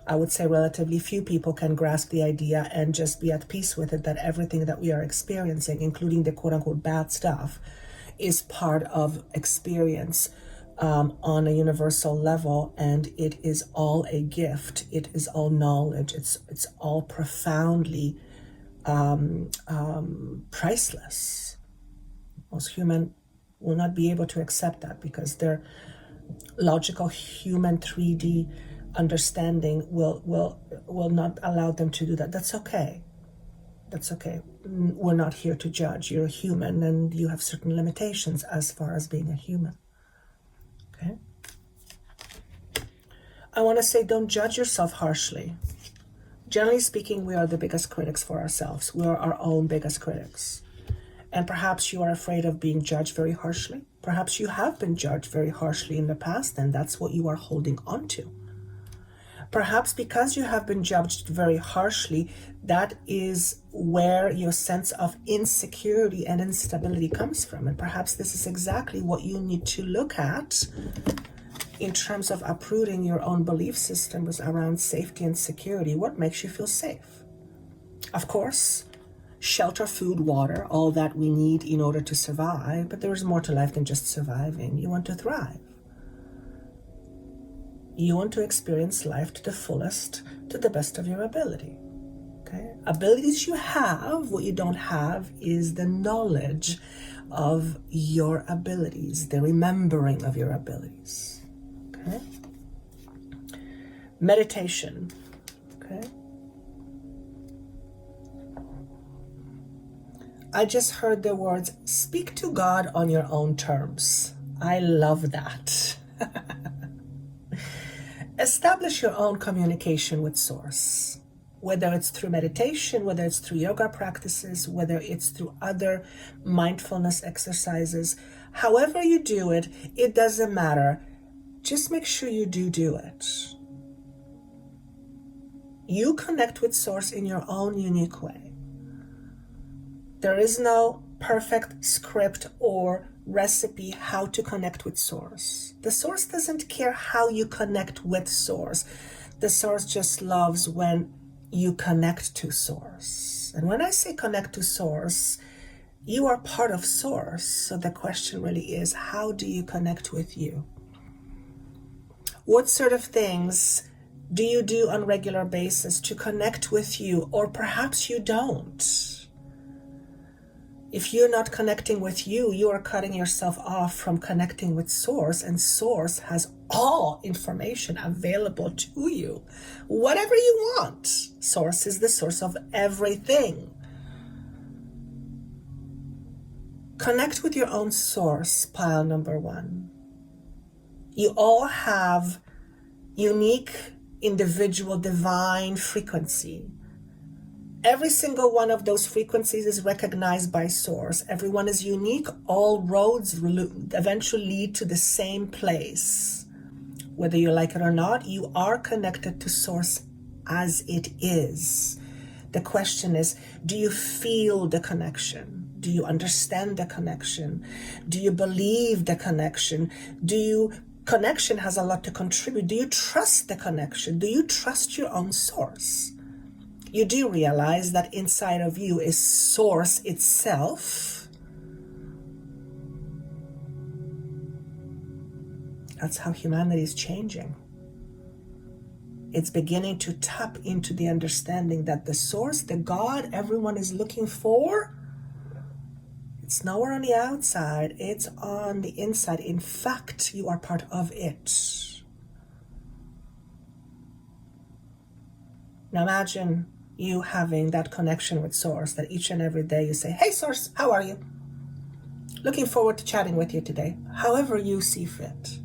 I would say relatively few people can grasp the idea and just be at peace with it, that everything that we are experiencing, including the quote-unquote bad stuff, is part of experience on a universal level, and it is all a gift. It is all knowledge. It's all profoundly priceless. Most human will not be able to accept that because their logical human 3D understanding will not allow them to do that. That's okay. That's okay. We're not here to judge. You're a human and you have certain limitations as far as being a human. Okay? I want to say, don't judge yourself harshly. Generally speaking, we are the biggest critics for ourselves. We are our own biggest critics. And perhaps you are afraid of being judged very harshly. Perhaps you have been judged very harshly in the past, and that's what you are holding on to. Perhaps because you have been judged very harshly, that is where your sense of insecurity and instability comes from. And perhaps this is exactly what you need to look at in terms of uprooting your own belief systems around safety and security. What makes you feel safe? Of course, shelter, food, water, all that we need in order to survive, but there is more to life than just surviving. You want to thrive. You want to experience life to the fullest, to the best of your ability. Okay? Abilities you have, what you don't have is the knowledge of your abilities, the remembering of your abilities. Okay? Meditation. Okay? I just heard the words, speak to God on your own terms. I love that. Establish your own communication with Source, whether it's through meditation, whether it's through yoga practices, whether it's through other mindfulness exercises. However you do it, it doesn't matter. Just make sure you do it. You connect with Source in your own unique way. There is no perfect script or recipe how to connect with Source. The Source doesn't care how you connect with Source. The Source just loves when you connect to Source. And when I say connect to Source, you are part of Source. So the question really is, how do you connect with you? What sort of things do you do on a regular basis to connect with you? Or perhaps you don't. If you're not connecting with you, you are cutting yourself off from connecting with Source, and Source has all information available to you. Whatever you want. Source is the source of everything. Connect with your own Source, pile number one. You all have unique, individual, divine frequency. Every single one of those frequencies is recognized by Source. Everyone is unique. All roads eventually lead to the same place. Whether you like it or not, you are connected to Source as it is. The question is, do you feel the connection? Do you understand the connection? Do you believe the connection? Connection has a lot to contribute. Do you trust the connection? Do you trust your own Source? You do realize that inside of you is Source itself. That's how humanity is changing. It's beginning to tap into the understanding that the Source, the God everyone is looking for, it's nowhere on the outside, it's on the inside. In fact, you are part of it. Now imagine you having that connection with Source, that each and every day you say, hey Source, how are you? Looking forward to chatting with you today, however you see fit.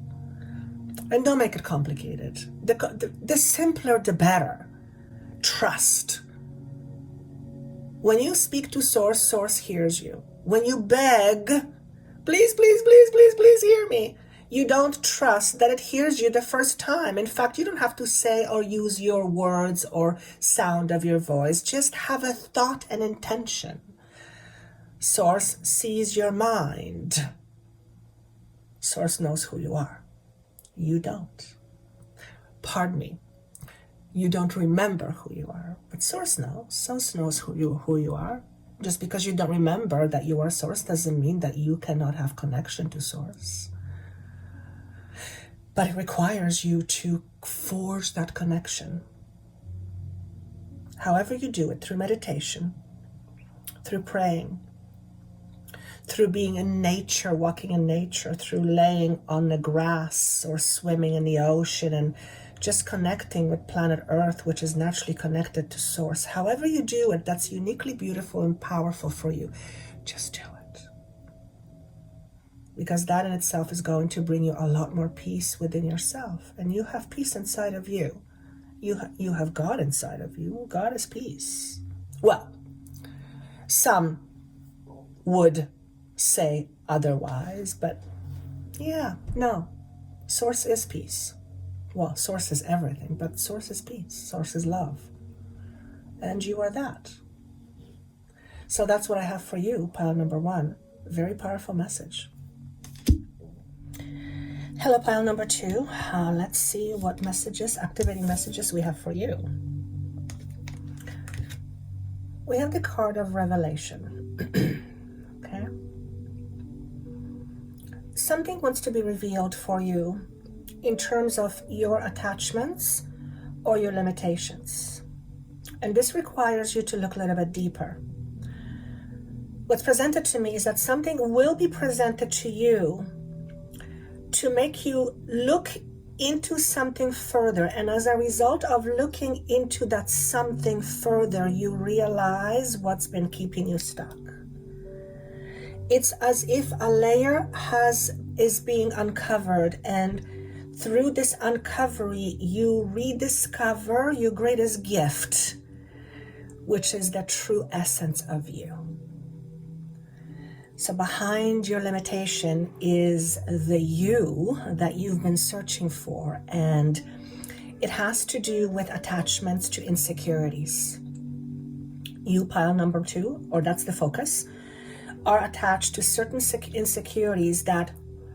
And don't make it complicated. The simpler, the better. Trust. When you speak to Source, Source hears you. When you beg, please, please, please, please, please hear me, you don't trust that it hears you the first time. In fact, you don't have to say or use your words or sound of your voice. Just have a thought and intention. Source sees your mind. Source knows who you are. You don't. Pardon me. You don't remember who you are, but Source knows. Source knows who you are. Just because you don't remember that you are Source doesn't mean that you cannot have connection to Source. But it requires you to forge that connection. However you do it, through meditation, through praying, through being in nature, walking in nature, through laying on the grass or swimming in the ocean and just connecting with planet Earth, which is naturally connected to Source. However you do it, that's uniquely beautiful and powerful for you. Just do it. Because that in itself is going to bring you a lot more peace within yourself. And you have peace inside of you. You have God inside of you. God is peace. Well, some would say otherwise, but yeah, no. Source is peace. Well, Source is everything, but Source is peace. Source is love. And you are that. So that's what I have for you, pile number 1. Very powerful message. Hello, pile number 2. Let's see what messages, activating messages we have for you. We have the card of Revelation. Okay. Something wants to be revealed for you in terms of your attachments or your limitations. And this requires you to look a little bit deeper. What's presented to me is that something will be presented to you to make you look into something further. And as a result of looking into that something further, you realize what's been keeping you stuck. It's as if a layer is being uncovered, and through this uncovery, you rediscover your greatest gift, which is the true essence of you. So behind your limitation is the you that you've been searching for, and it has to do with attachments to insecurities. You, pile number 2, or that's the focus, are attached to certain insecurities that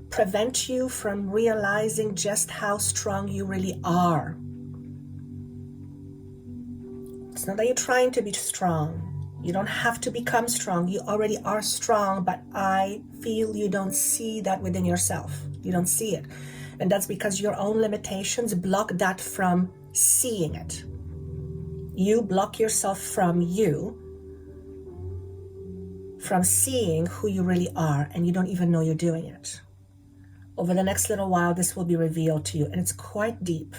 prevent you from realizing just how strong you really are. It's not that you're trying to be strong. You don't have to become strong. You already are strong, but I feel you don't see that within yourself. You don't see it. And that's because your own limitations block that from seeing it. You block yourself from seeing who you really are, and you don't even know you're doing it. Over the next little while, this will be revealed to you, and it's quite deep.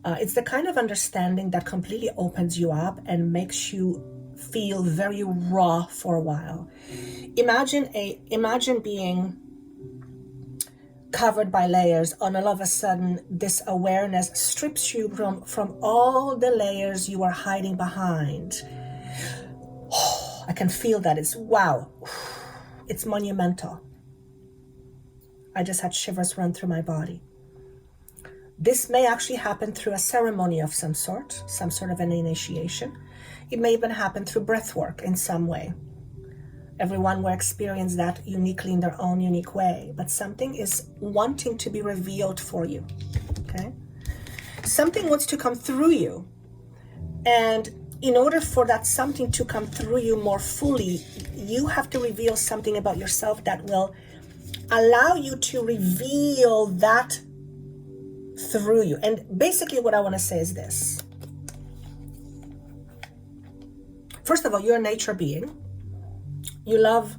It's the kind of understanding that completely opens you up and makes you feel very raw for a while. Imagine being covered by layers, and all of a sudden this awareness strips you from all the layers you are hiding behind. I can feel that. It's wow. It's monumental. I just had shivers run through my body. This may actually happen through a ceremony of some sort of an initiation. It may even happen through breath work in some way. Everyone will experience that uniquely in their own unique way, but something is wanting to be revealed for you, okay? Something wants to come through you, and in order for that something to come through you more fully, you have to reveal something about yourself that will allow you to reveal that through you. And basically what I want to say is this. First of all, you're a nature being. You love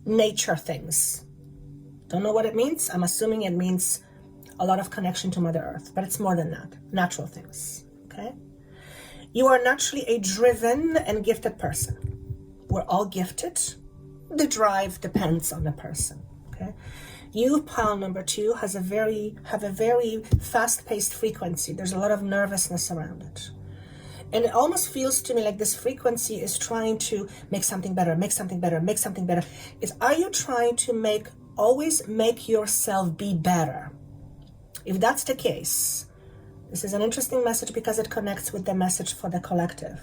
nature things. Don't know what it means. I'm assuming it means a lot of connection to Mother Earth, but it's more than that. Natural things, okay? You are naturally a driven and gifted person. We're all gifted. The drive depends on the person. Okay. You, pile number 2, have a very fast-paced frequency. There's a lot of nervousness around it. And it almost feels to me like this frequency is trying to make something better, make something better, make something better. Are you trying to always make yourself be better? If that's the case, this is an interesting message because it connects with the message for the collective.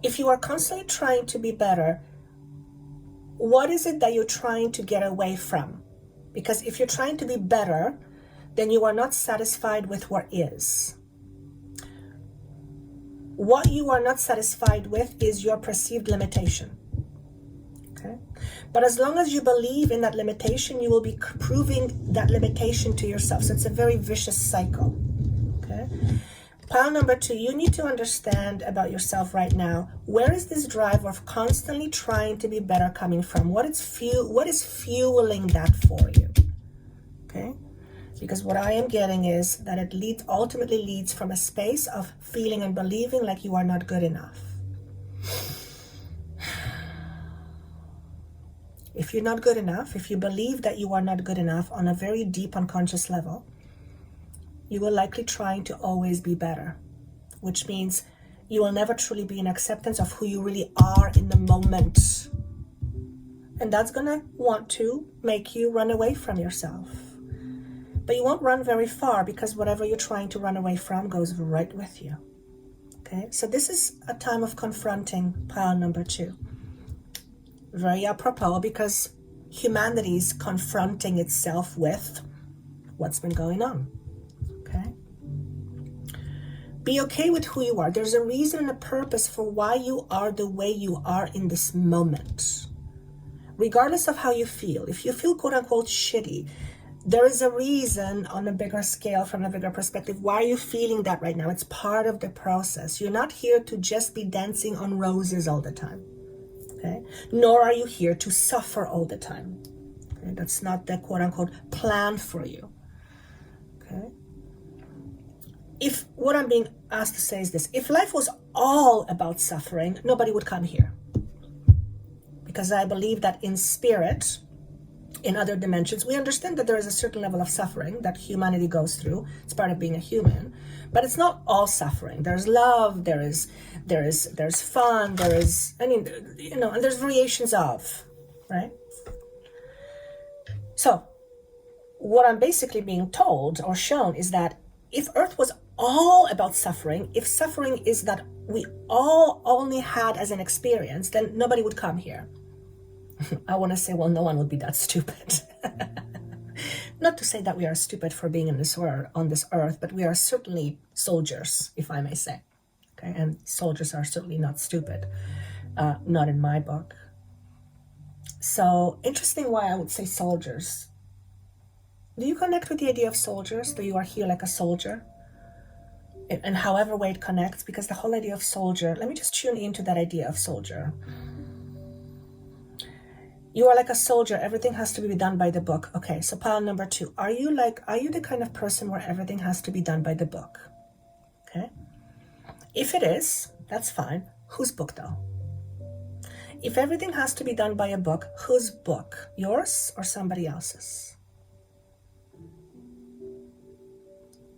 If you are constantly trying to be better, what is it that you're trying to get away from? Because if you're trying to be better, then you are not satisfied with what is. What you are not satisfied with is your perceived limitation. Okay? But as long as you believe in that limitation, you will be proving that limitation to yourself. So it's a very vicious cycle. Okay? Pile number 2, you need to understand about yourself right now. Where is this drive of constantly trying to be better coming from? What is fueling that for you? Okay? Because what I am getting is that it ultimately leads from a space of feeling and believing like you are not good enough. If you're not good enough, if you believe that you are not good enough on a very deep unconscious level, you will likely trying to always be better, which means you will never truly be in acceptance of who you really are in the moment. And that's gonna want to make you run away from yourself. But you won't run very far because whatever you're trying to run away from goes right with you. Okay, so this is a time of confronting pile number 2. Very apropos because humanity is confronting itself with what's been going on. Okay? Be okay with who you are. There's a reason and a purpose for why you are the way you are in this moment. Regardless of how you feel, if you feel quote unquote shitty, there is a reason on a bigger scale, from a bigger perspective, why are you feeling that right now? It's part of the process. You're not here to just be dancing on roses all the time. Okay? Nor are you here to suffer all the time. Okay? That's not the quote-unquote plan for you. Okay? If what I'm being asked to say is this, if life was all about suffering, nobody would come here. Because I believe that in spirit, in other dimensions, we understand that there is a certain level of suffering that humanity goes through. It's part of being a human, but it's not all suffering. There's love, there's fun, and there's variations of, right? So what I'm basically being told or shown is that if Earth was all about suffering, if suffering is that we all only had as an experience, then nobody would come here. I want to say, well, no one would be that stupid. Not to say that we are stupid for being on this earth, but we are certainly soldiers, if I may say. Okay, and soldiers are certainly not stupid, not in my book. So interesting why I would say soldiers. Do you connect with the idea of soldiers? Do you are here like a soldier? And however way it connects, because the whole idea of soldier, let me just tune into that idea of soldier. You are like a soldier. Everything has to be done by the book. Okay, so pile number 2. Are you the kind of person where everything has to be done by the book? Okay. If it is, that's fine. Whose book though? If everything has to be done by a book, whose book? Yours or somebody else's?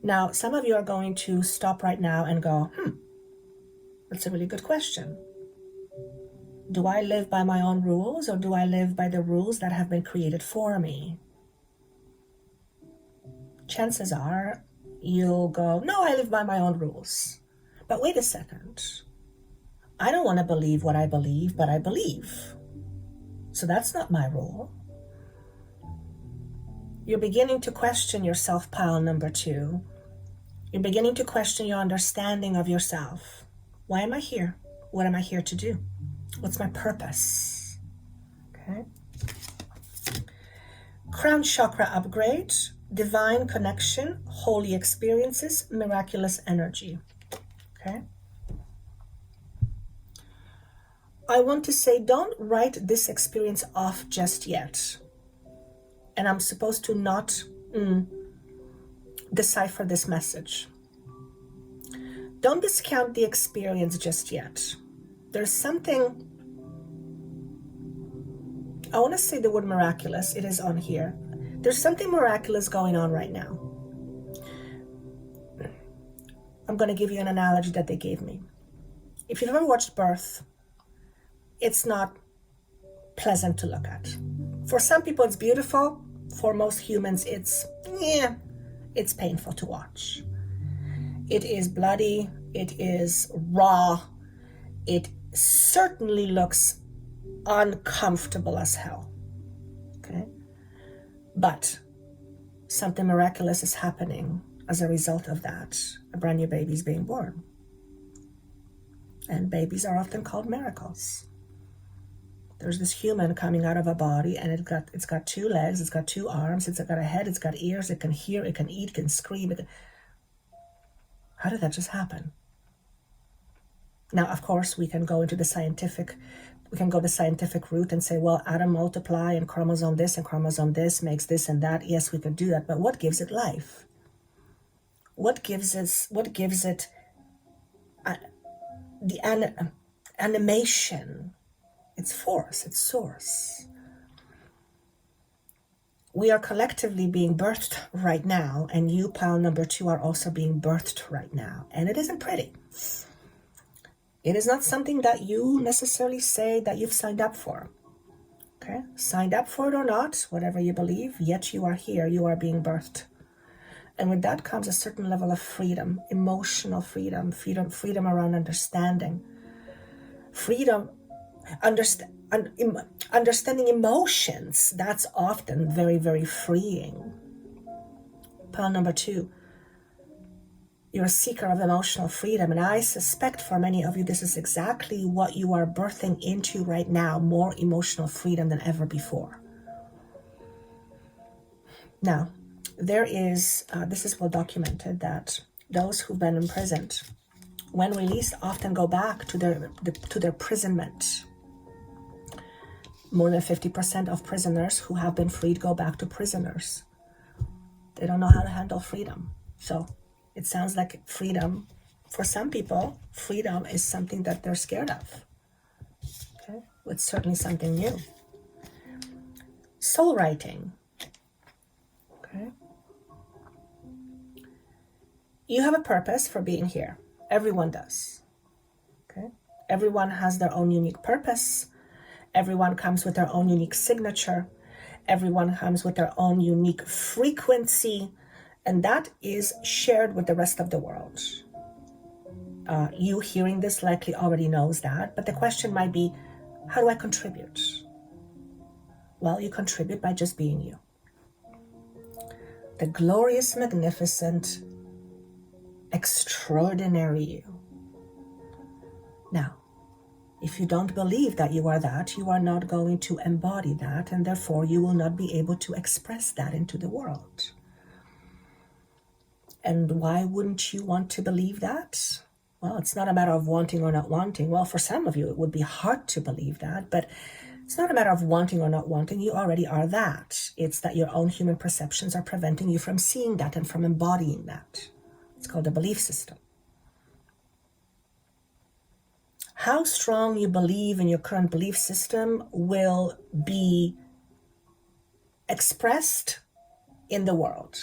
Now, some of you are going to stop right now and go, that's a really good question. Do I live by my own rules, or do I live by the rules that have been created for me? Chances are you'll go, no, I live by my own rules. But wait a second. I don't want to believe what I believe, but I believe. So that's not my rule. You're beginning to question yourself, pile number 2. You're beginning to question your understanding of yourself. Why am I here? What am I here to do? What's my purpose? Okay. Crown chakra upgrade, divine connection, holy experiences, miraculous energy. Okay. I want to say, don't write this experience off just yet. And I'm supposed to not decipher this message. Don't discount the experience just yet. There's something, I want to say the word miraculous, it is on here. There's something miraculous going on right now. I'm going to give you an analogy that they gave me. If you've ever watched birth, it's not pleasant to look at. For some people, it's beautiful. For most humans, it's painful to watch. It is bloody. It is raw. It certainly looks uncomfortable as hell. Okay? But something miraculous is happening as a result of that. A brand new baby is being born. And babies are often called miracles. There's this human coming out of a body, and it's got 2 legs, it's got 2 arms, it's got a head, it's got ears, it can hear, it can eat, it can scream. How did that just happen? Now, of course, we can go the scientific route and say, well, atom multiply and chromosome this and chromosome this makes this and that. Yes, we could do that, but what gives it life? What gives it the animation? Its force, its source. We are collectively being birthed right now, and you, pile number 2, are also being birthed right now. And it isn't pretty. It is not something that you necessarily say that you've signed up for. Okay? Signed up for it or not, whatever you believe, yet you are here, you are being birthed. And with that comes a certain level of freedom, emotional freedom around understanding. Freedom, understanding emotions, that's often very, very freeing. Pile number 2, you're a seeker of emotional freedom, and I suspect for many of you this is exactly what you are birthing into right now, more emotional freedom than ever before. Now, there is, this is well documented, that those who've been imprisoned, when released, often go back to their imprisonment. More than 50% of prisoners who have been freed go back to prisoners. They don't know how to handle freedom. So it sounds like freedom, for some people, freedom is something that they're scared of. Okay? It's certainly something new. Soul writing. Okay? You have a purpose for being here. Everyone does. Okay? Everyone has their own unique purpose. Everyone comes with their own unique signature. Everyone comes with their own unique frequency. And that is shared with the rest of the world. You hearing this likely already knows that. But the question might be, how do I contribute? Well, you contribute by just being you. The glorious, magnificent, extraordinary you. Now, if you don't believe that you are that, you are not going to embody that, and therefore you will not be able to express that into the world. And why wouldn't you want to believe that? Well, it's not a matter of wanting or not wanting. Well, for some of you, it would be hard to believe that, but it's not a matter of wanting or not wanting. You already are that. It's that your own human perceptions are preventing you from seeing that and from embodying that. It's called a belief system. How strong you believe in your current belief system will be expressed in the world.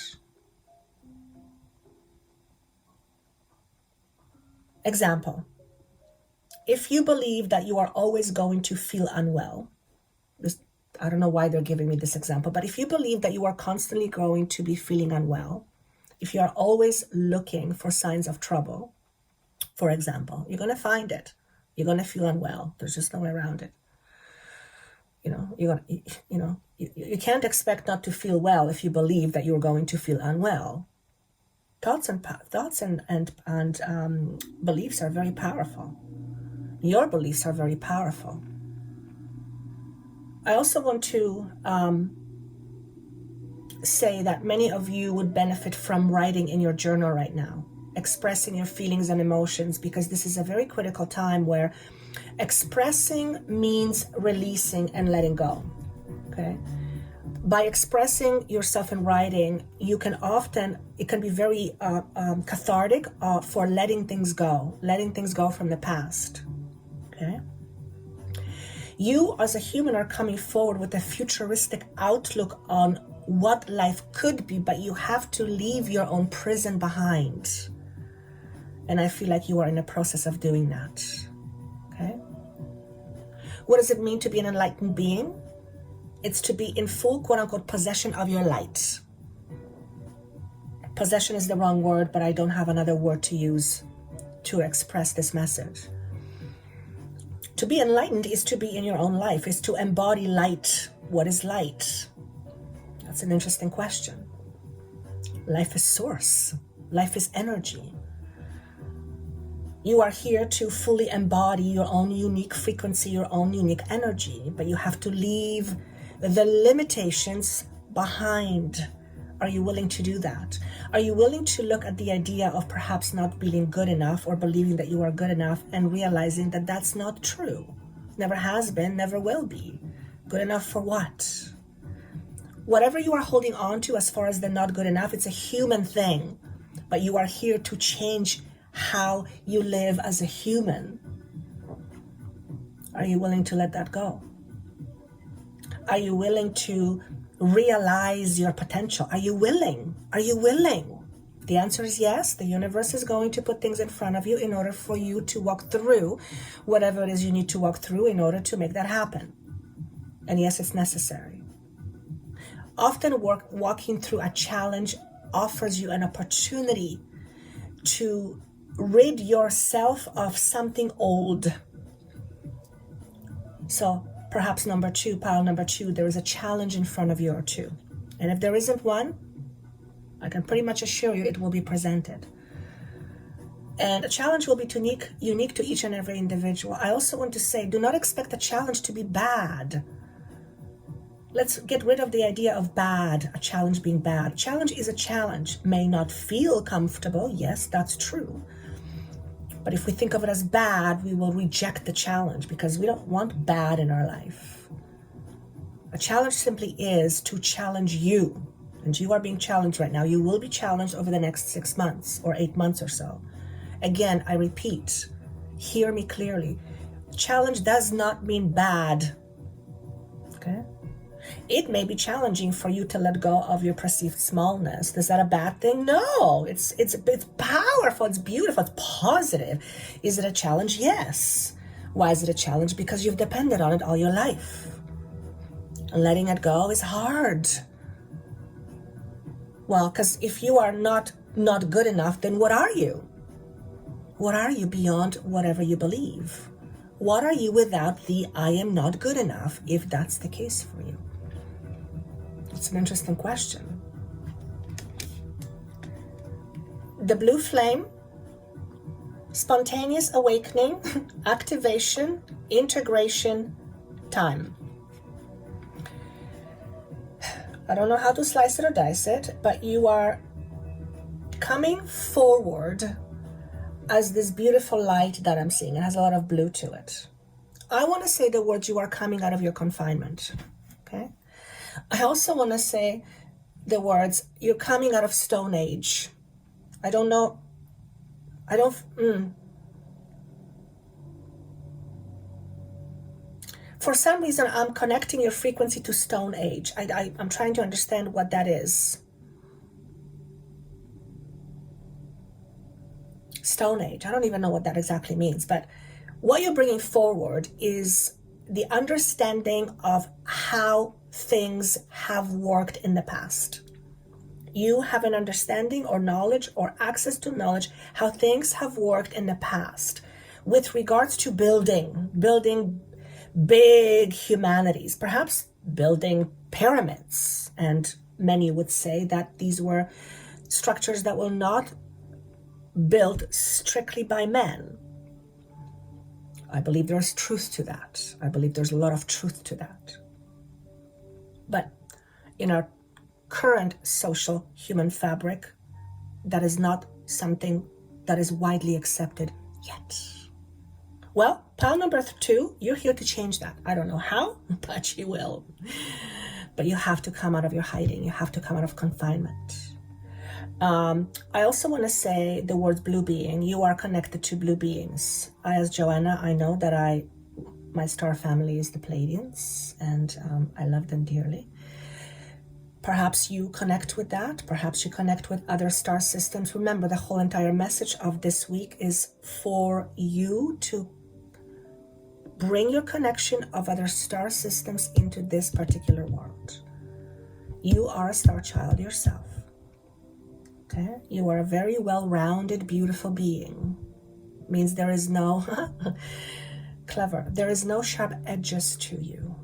Example, if you believe that you are always going to feel unwell, I don't know why they're giving me this example, but if you believe that you are constantly going to be feeling unwell, if you are always looking for signs of trouble, for example, you're going to find it. You're going to feel unwell. There's just no way around it. You can't expect not to feel well if you believe that you're going to feel unwell. Thoughts and beliefs are very powerful. Your beliefs are very powerful. I also want to say that many of you would benefit from writing in your journal right now, expressing your feelings and emotions, because this is a very critical time where expressing means releasing and letting go. Okay? by expressing yourself in writing, it can be very cathartic for letting things go from the past. Okay? You as a human are coming forward with a futuristic outlook on what life could be, but you have to leave your own prison behind. And I feel like you are in the process of doing that. Okay? What does it mean to be an enlightened being? It's to be in full, quote unquote, possession of your light. Possession is the wrong word, but I don't have another word to use to express this message. To be enlightened is to be in your own life, is to embody light. What is light? That's an interesting question. Life is source. Life is energy. You are here to fully embody your own unique frequency, your own unique energy, but you have to leave the limitations behind. Are you willing to do that? Are you willing to look at the idea of perhaps not being good enough or believing that you are good enough and realizing that that's not true? Never has been, never will be. Good enough for what? Whatever you are holding on to as far as the not good enough, it's a human thing, but you are here to change how you live as a human. Are you willing to let that go? Are you willing to realize your potential? Are you willing? Are you willing? The answer is yes. The universe is going to put things in front of you in order for you to walk through whatever it is you need to walk through in order to make that happen. And yes, it's necessary. Often walking through a challenge offers you an opportunity to rid yourself of something old. So perhaps pile number two, there is a challenge in front of you or two. And if there isn't one, I can pretty much assure you it will be presented. And a challenge will be unique to each and every individual. I also want to say, do not expect a challenge to be bad. Let's get rid of the idea of bad, a challenge being bad. Challenge is a challenge. May not feel comfortable. Yes, that's true. But if we think of it as bad, we will reject the challenge because we don't want bad in our life. A challenge simply is to challenge you. And you are being challenged right now. You will be challenged over the next 6 months or 8 months or so. Again, I repeat, hear me clearly. Challenge does not mean bad. Okay? It may be challenging for you to let go of your perceived smallness. Is that a bad thing? No, it's powerful, it's beautiful, it's positive. Is it a challenge? Yes. Why is it a challenge? Because you've depended on it all your life. And letting it go is hard. Well, because if you are not good enough, then what are you? What are you beyond whatever you believe? What are you without the I am not good enough, if that's the case for you? It's an interesting question. The blue flame, spontaneous awakening, activation, integration, time. I don't know how to slice it or dice it, but you are coming forward as this beautiful light that I'm seeing. It has a lot of blue to it. I want to say the words, you are coming out of your confinement. Okay? I also want to say the words, you're coming out of Stone Age. For some reason, I'm connecting your frequency to Stone Age. I'm trying to understand what that is. Stone Age. I don't even know what that exactly means, but what you're bringing forward is the understanding of how things have worked in the past. You have an understanding or knowledge or access to knowledge how things have worked in the past with regards to building big humanities, perhaps building pyramids. And many would say that these were structures that were not built strictly by men. I believe there's truth to that. I believe there's a lot of truth to that. But in our current social human fabric, that is not something that is widely accepted yet. Well, pile number 2, you're here to change that. I don't know how, but you will. but you have to come out of your hiding. You have to come out of confinement. I also want to say the word blue being. You are connected to blue beings. As Joanna, I know that my star family is the Pleiadians, and I love them dearly. Perhaps you connect with that. Perhaps you connect with other star systems. Remember, the whole entire message of this week is for you to bring your connection of other star systems into this particular world. You are a star child yourself. Okay? You are a very well-rounded, beautiful being. Means there is no clever. There is no sharp edges to you.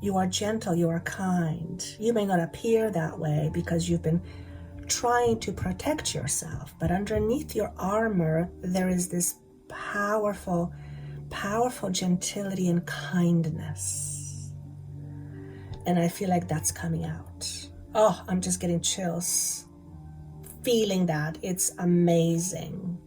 You are gentle, you are kind. You may not appear that way because you've been trying to protect yourself, but underneath your armor, there is this powerful, powerful gentility and kindness. And I feel like that's coming out. Oh, I'm just getting chills. Feeling that. It's amazing.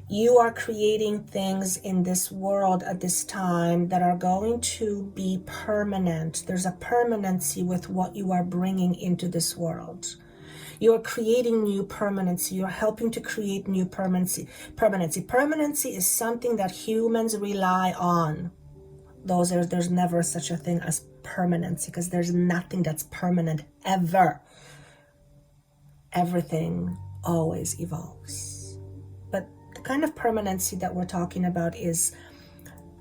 You are creating things in this world at this time that are going to be permanent. There's a permanency with what you are bringing into this world. You're creating new permanency. You're helping to create new permanency. Permanency is something that humans rely on. There's never such a thing as permanency, because there's nothing that's permanent ever. Everything always evolves. But the kind of permanency that we're talking about is,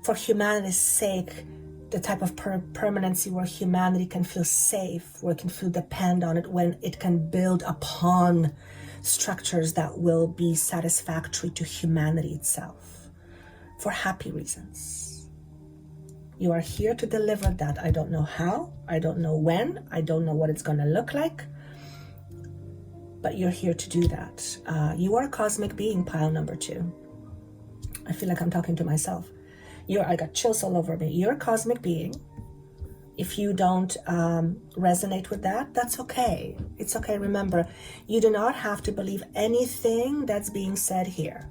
for humanity's sake, the type of permanency where humanity can feel safe, where it can feel depend on it, when it can build upon structures that will be satisfactory to humanity itself, for happy reasons. You are here to deliver that. I don't know how, I don't know when, I don't know what it's going to look like, but you're here to do that. You are a cosmic being, pile number 2. I feel like I'm talking to myself. I got chills all over me. You're a cosmic being. If you don't resonate with that, that's okay. It's okay. Remember, you do not have to believe anything that's being said here.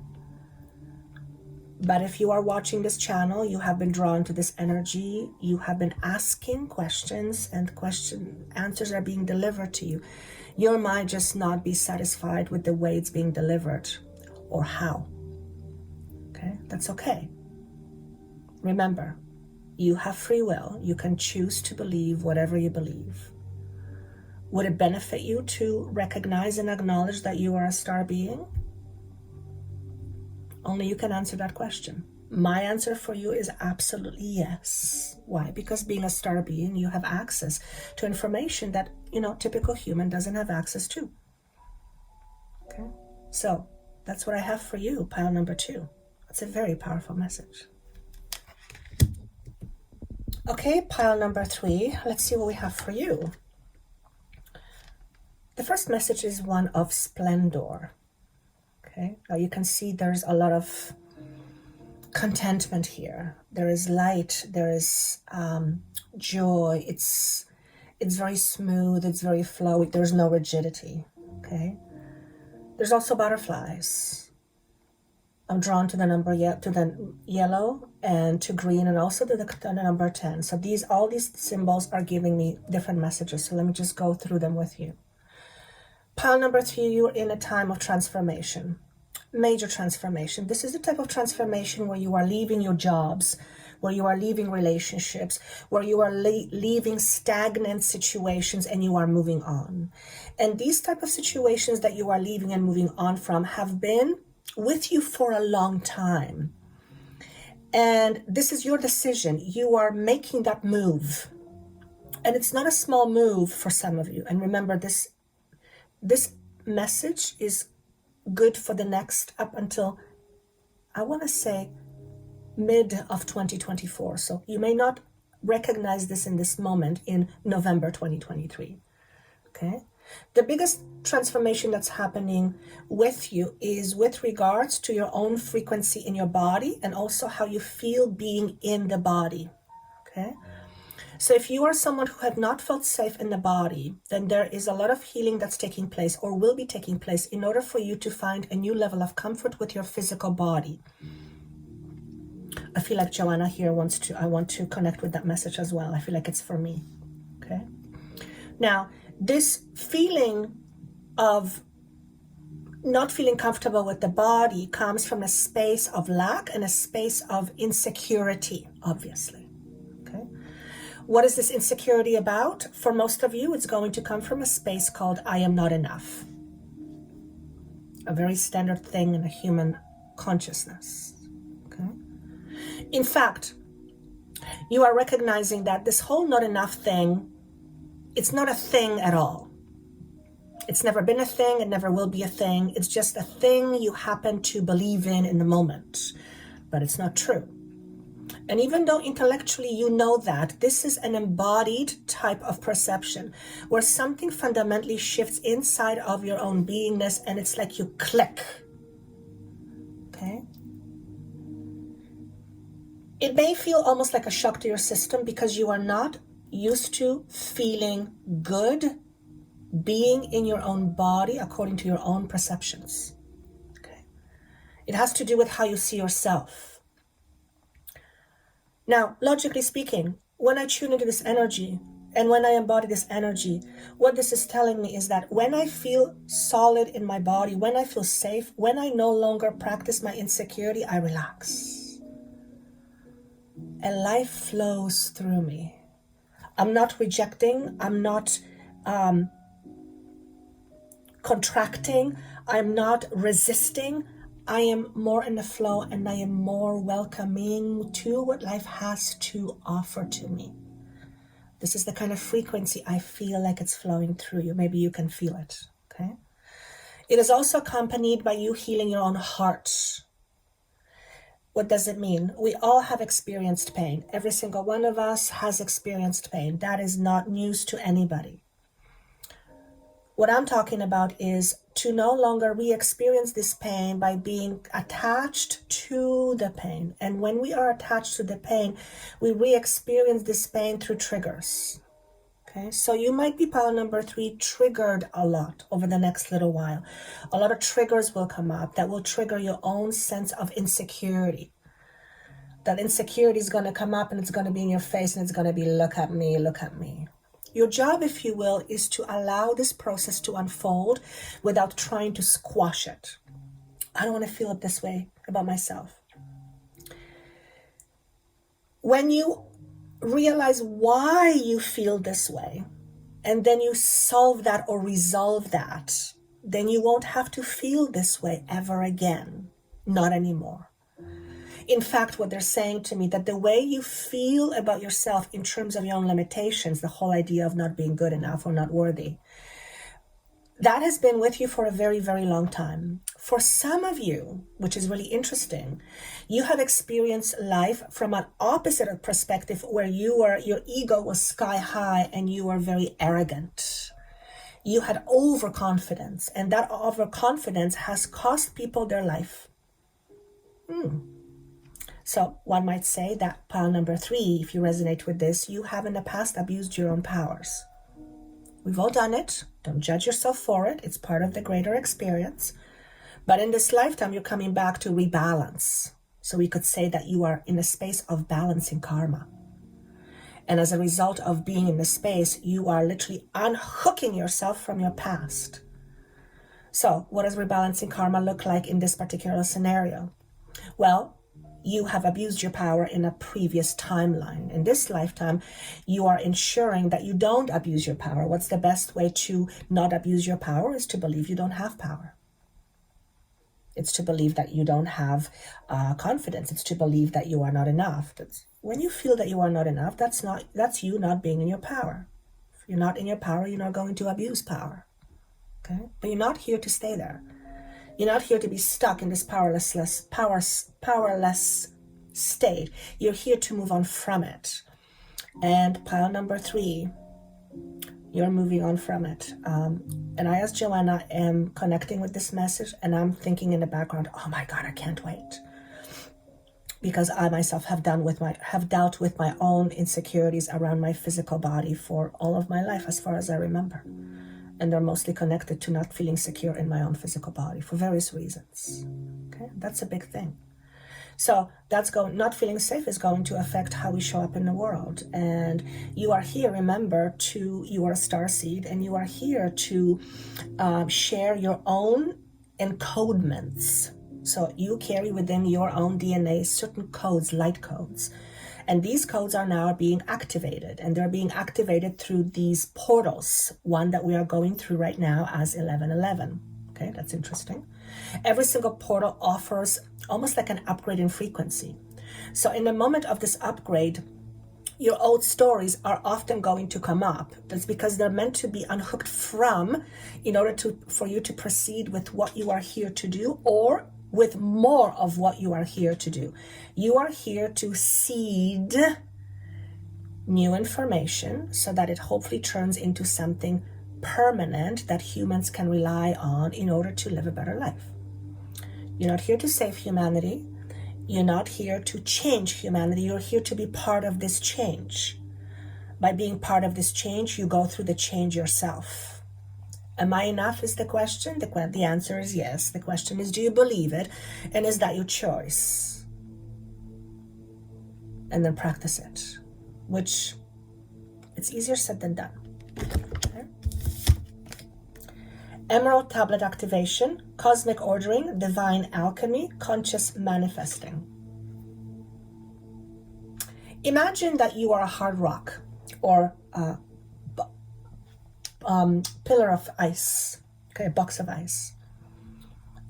But if you are watching this channel, you have been drawn to this energy, you have been asking questions, and answers are being delivered to you. You might just not be satisfied with the way it's being delivered or how. Okay, that's okay. Remember, you have free will. You can choose to believe whatever you believe. Would it benefit you to recognize and acknowledge that you are a star being? Only you can answer that question. My answer for you is absolutely yes. Why? Because being a star being, you have access to information that, typical human doesn't have access to. Okay? So, that's what I have for you, pile number 2. It's a very powerful message. Okay, pile number 3. Let's see what we have for you. The first message is one of splendor. Okay, now you can see there's a lot of contentment here. There is light, there is joy. It's very smooth, it's very flowy. There's no rigidity. Okay, there's also butterflies. I'm drawn to the number to the yellow and to green, and also to the number 10. So all these symbols are giving me different messages. So let me just go through them with you. Pile number 3, you're in a time of transformation, major transformation. This is the type of transformation where you are leaving your jobs, where you are leaving relationships, where you are leaving stagnant situations and you are moving on. And these type of situations that you are leaving and moving on from have been with you for a long time. And this is your decision. You are making that move. And it's not a small move for some of you. And remember, this message is good for the next, up until, I want to say, mid of 2024. So you may not recognize this in this moment in November 2023. Okay? The biggest transformation that's happening with you is with regards to your own frequency in your body, and also how you feel being in the body. Okay? So if you are someone who have not felt safe in the body, then there is a lot of healing that's taking place or will be taking place in order for you to find a new level of comfort with your physical body. I feel like Joanna here I want to connect with that message as well. I feel like it's for me. Okay. Now, this feeling of not feeling comfortable with the body comes from a space of lack and a space of insecurity, obviously. Okay. What is this insecurity about? For most of you, it's going to come from a space called I am not enough. A very standard thing in a human consciousness. Okay. In fact, you are recognizing that this whole not enough thing, it's not a thing at all. It's never been a thing. It never will be a thing. It's just a thing you happen to believe in the moment, but it's not true. And even though intellectually you know that, this is an embodied type of perception where something fundamentally shifts inside of your own beingness, and it's like you click. Okay? It may feel almost like a shock to your system because you are not used to feeling good being in your own body according to your own perceptions. Okay. It has to do with how you see yourself. Now, logically speaking, when I tune into this energy and when I embody this energy, what this is telling me is that when I feel solid in my body, when I feel safe, when I no longer practice my insecurity, I relax. And life flows through me. I'm not rejecting, I'm not contracting, I'm not resisting. I am more in the flow and I am more welcoming to what life has to offer to me. This is the kind of frequency I feel like it's flowing through you. Maybe you can feel it, okay? It is also accompanied by you healing your own heart. What does it mean? We all have experienced pain. Every single one of us has experienced pain. That is not news to anybody. What I'm talking about is to no longer re-experience this pain by being attached to the pain. And when we are attached to the pain, we re-experience this pain through triggers. Okay, so you might be pile number 3 triggered a lot over the next little while. A lot of triggers will come up that will trigger your own sense of insecurity. That insecurity is going to come up and it's going to be in your face and it's going to be, look at me, look at me. Your job, if you will, is to allow this process to unfold without trying to squash it. I don't want to feel it this way about myself. When you realize why you feel this way, and then you solve that or resolve that, then you won't have to feel this way ever again. Not anymore. In fact, what they're saying to me, that the way you feel about yourself in terms of your own limitations, the whole idea of not being good enough or not worthy, that has been with you for a very, very long time. For some of you, which is really interesting, you have experienced life from an opposite perspective where your ego was sky high and you were very arrogant. You had overconfidence, and that overconfidence has cost people their life. So one might say that pile number 3, if you resonate with this, you have in the past abused your own powers. We've all done it. Don't judge yourself for it. It's part of the greater experience. But in this lifetime, you're coming back to rebalance. So we could say that you are in a space of balancing karma. And as a result of being in this space, you are literally unhooking yourself from your past. So what does rebalancing karma look like in this particular scenario? Well, you have abused your power in a previous timeline. In this lifetime, you are ensuring that you don't abuse your power. What's the best way to not abuse your power is to believe you don't have power. It's to believe that you don't have confidence. It's to believe that you are not enough. When you feel that you are not enough, that's you not being in your power. If you're not in your power, you're not going to abuse power. Okay? But you're not here to stay there. You're not here to be stuck in this powerless state. You're here to move on from it. And pile number 3, you're moving on from it. And I, as Joanna, am connecting with this message, and I'm thinking in the background, oh my God, I can't wait. Because I myself have dealt with my own insecurities around my physical body for all of my life, as far as I remember. And they're mostly connected to not feeling secure in my own physical body for various reasons. Okay, that's a big thing. So that's not feeling safe is going to affect how we show up in the world. And you are here, remember, you are a starseed, and you are here to share your own encodements. So you carry within your own DNA certain codes, light codes. And these codes are now being activated, and they're being activated through these portals, one that we are going through right now as 1111. Okay, that's interesting. Every single portal offers almost like an upgrade in frequency. So in the moment of this upgrade, your old stories are often going to come up. That's because they're meant to be unhooked from, in order for you to proceed with what you are here to do, or with more of what you are here to do. You are here to seed new information so that it hopefully turns into something permanent that humans can rely on in order to live a better life. You're not here to save humanity. You're not here to change humanity. You're here to be part of this change. By being part of this change, you go through the change yourself. Am I enough is the question? The answer is yes. The question is, do you believe it? And is that your choice? And then practice it, which it's easier said than done. Okay. Emerald tablet activation, cosmic ordering, divine alchemy, conscious manifesting. Imagine that you are a hard rock or a pillar of ice, okay, a box of ice.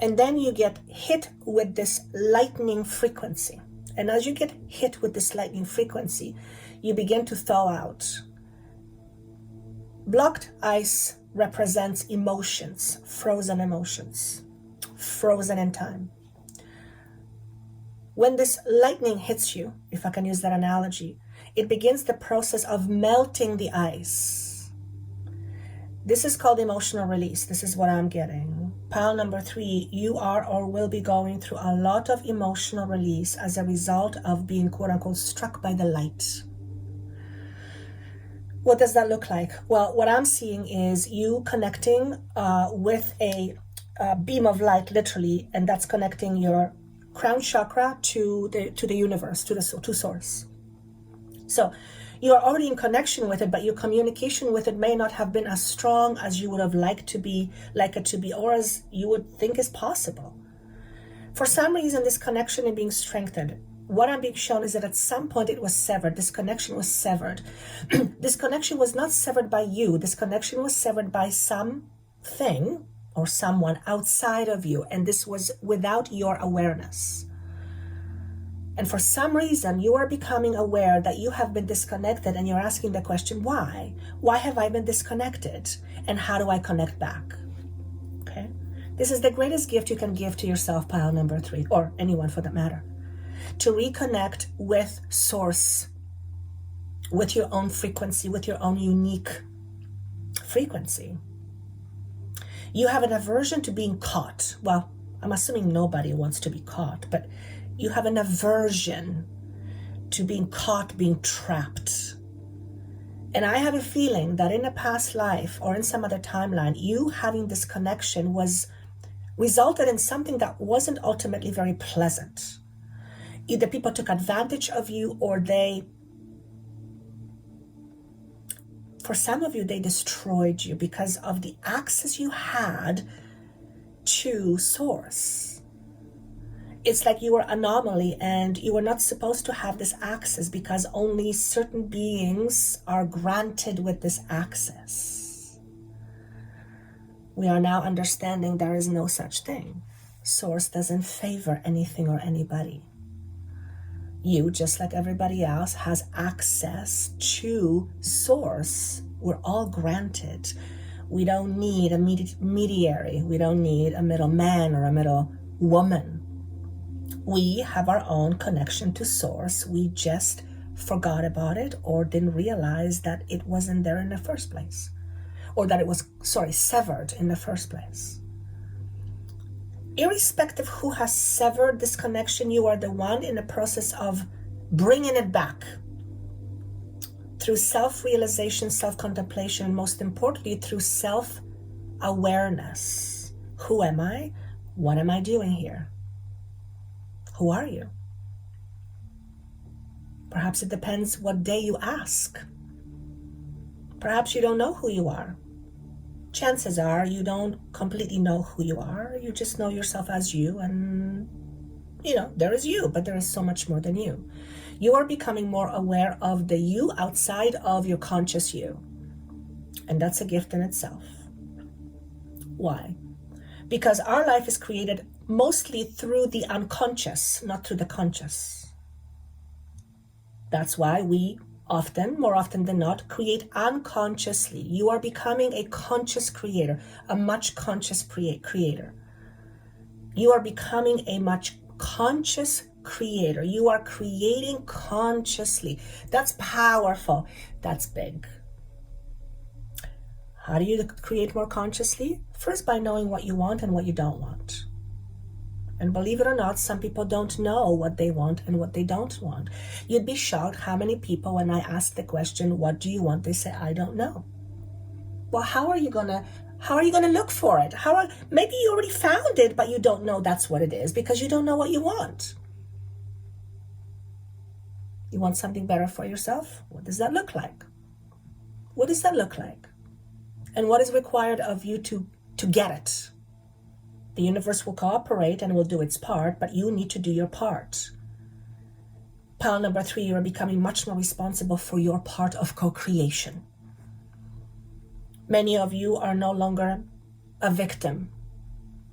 And then you get hit with this lightning frequency. And as you get hit with this lightning frequency, you begin to thaw out. Blocked ice represents emotions, frozen in time. When this lightning hits you, if I can use that analogy, it begins the process of melting the ice. This is called emotional release. This is what I'm getting. Pile number 3, you are or will be going through a lot of emotional release as a result of being quote unquote struck by the light. What does that look like? Well, what I'm seeing is you connecting with a beam of light, literally, and that's connecting your crown chakra to the universe, to source. So you are already in connection with it, but your communication with it may not have been as strong as you would have liked it to be, or as you would think is possible. For some reason, this connection is being strengthened. What I'm being shown is that at some point it was severed. This connection was severed. This connection was not severed by you. This connection was severed by something or someone outside of you. And this was without your awareness. And for some reason, you are becoming aware that you have been disconnected, and you're asking the question, why? Why have I been disconnected? And how do I connect back? Okay. This is the greatest gift you can give to yourself, pile number 3, or anyone for that matter. To reconnect with source, with your own frequency, with your own unique frequency. You have an aversion to being caught. Well, I'm assuming nobody wants to be caught, but you have an aversion to being caught, being trapped. And I have a feeling that in a past life or in some other timeline, you having this connection resulted in something that wasn't ultimately very pleasant. Either people took advantage of you, or for some of you, they destroyed you because of the access you had to source. It's like you were an anomaly and you were not supposed to have this access because only certain beings are granted with this access. We are now understanding there is no such thing. Source doesn't favor anything or anybody. You, just like everybody else, has access to source. We're all granted. We don't need a mediary. We don't need a middleman or a middle woman. We have our own connection to source. We just forgot about it or didn't realize that it wasn't there in the first place. Or that it was, severed in the first place. Irrespective of who has severed this connection, you are the one in the process of bringing it back through self-realization, self-contemplation, and most importantly, through self-awareness. Who am I? What am I doing here? Who are you? Perhaps it depends what day you ask. Perhaps you don't know who you are. Chances are you don't completely know who you are. You just know yourself as you, and there is you, but there is so much more than you. You are becoming more aware of the you outside of your conscious you. And that's a gift in itself. Why? Because our life is created mostly through the unconscious, not through the conscious. That's why we often, more often than not, create unconsciously. You are becoming a conscious creator, a much conscious creator. You are becoming a much conscious creator. You are creating consciously. That's powerful. That's big. How do you create more consciously? First, by knowing what you want and what you don't want. And believe it or not, some people don't know what they want and what they don't want. You'd be shocked how many people, when I ask the question, what do you want? They say, I don't know. Well, how are you gonna look for it? Maybe you already found it, but you don't know that's what it is because you don't know what you want. You want something better for yourself? What does that look like? What does that look like? And what is required of you to get it? The universe will cooperate and will do its part, but you need to do your part. Pile number 3, you are becoming much more responsible for your part of co-creation. Many of you are no longer a victim.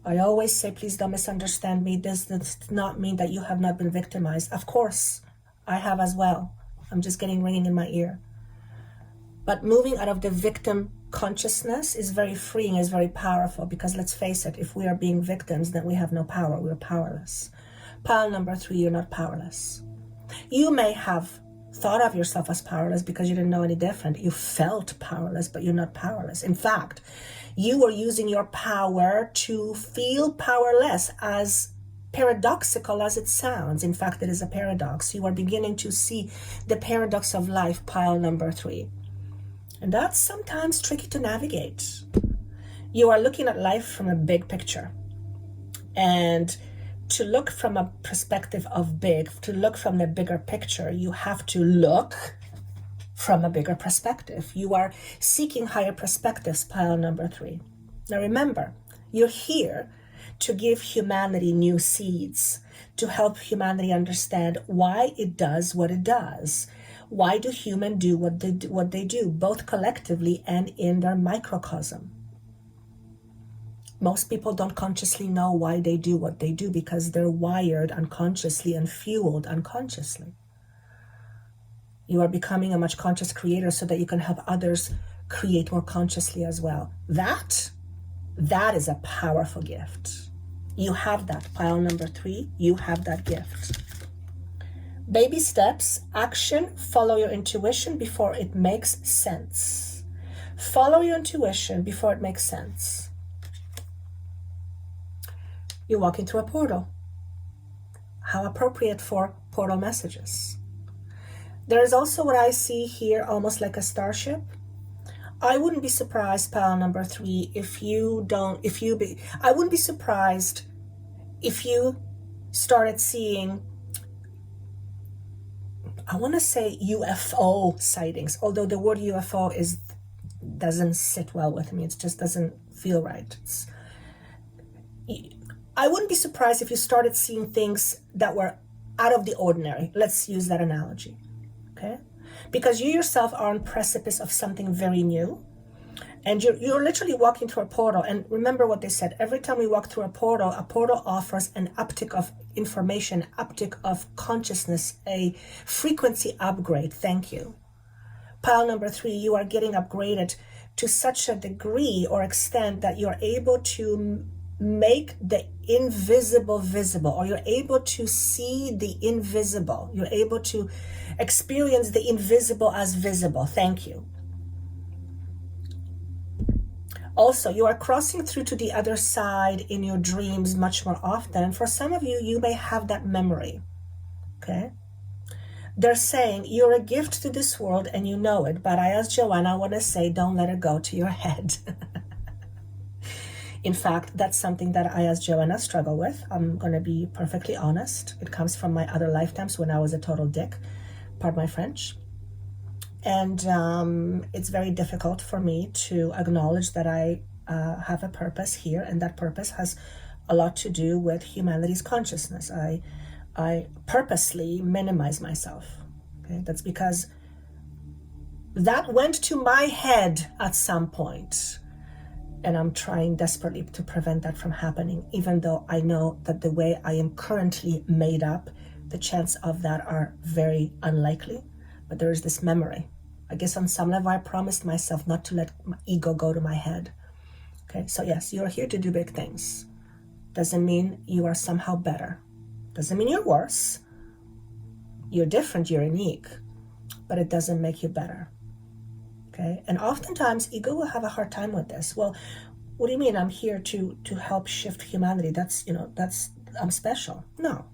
I always say, please don't misunderstand me. This does not mean that you have not been victimized. Of course, I have as well. I'm just getting ringing in my ear. But moving out of the victim consciousness is very freeing, is very powerful, because let's face it, if we are being victims, then we have no power. We're powerless. Pile number 3, you're not powerless. You may have thought of yourself as powerless because you didn't know any different. You felt powerless, but you're not powerless. In fact, you were using your power to feel powerless, as paradoxical as it sounds. In fact, it is a paradox. You are beginning to see the paradox of life, pile number 3. And that's sometimes tricky to navigate. You are looking at life from a big picture. And to look from a perspective of big, to look from the bigger picture, you have to look from a bigger perspective. You are seeking higher perspectives, pile number 3. Now remember, you're here to give humanity new seeds, to help humanity understand why it does what it does. Why do humans do what they do, both collectively and in their microcosm? Most people don't consciously know why they do what they do because they're wired unconsciously and fueled unconsciously. You are becoming a much conscious creator so that you can help others create more consciously as well. That is a powerful gift. You have that, pile number 3, you have that gift. Baby steps, action, follow your intuition before it makes sense. Follow your intuition before it makes sense. You're walking through a portal. How appropriate for portal messages. There is also what I see here, almost like a starship. I wouldn't be surprised, pile number 3, I wouldn't be surprised if you started seeing, I want to say UFO sightings, although the word UFO doesn't sit well with me. It just doesn't feel right. I wouldn't be surprised if you started seeing things that were out of the ordinary. Let's use that analogy, okay? Because you yourself are on precipice of something very new, and you're literally walking through a portal. And remember what they said, every time we walk through a portal offers an uptick of information, uptick of consciousness, a frequency upgrade. Thank you. Pile number 3, you are getting upgraded to such a degree or extent that you're able to make the invisible visible, or you're able to see the invisible. You're able to experience the invisible as visible. Thank you. Also, you are crossing through to the other side in your dreams much more often. And for some of you, you may have that memory, okay? They're saying you're a gift to this world and you know it, but I, as Joanna, want to say, don't let it go to your head. In fact, that's something that I, as Joanna, struggle with. I'm going to be perfectly honest. It comes from my other lifetimes when I was a total dick. pardon my French. And it's very difficult for me to acknowledge that I have a purpose here, and that purpose has a lot to do with humanity's consciousness. I purposely minimize myself. Okay? That's because that went to my head at some point, and I'm trying desperately to prevent that from happening, even though I know that the way I am currently made up, the chance of that are very unlikely. But there is this memory. I guess on some level I promised myself not to let my ego go to my head. Okay, so yes, you're here to do big things. Doesn't mean you are somehow better. Doesn't mean you're worse. You're different, you're unique, but it doesn't make you better. Okay, and oftentimes ego will have a hard time with this. Well, what do you mean I'm here to help shift humanity? That's I'm special. No.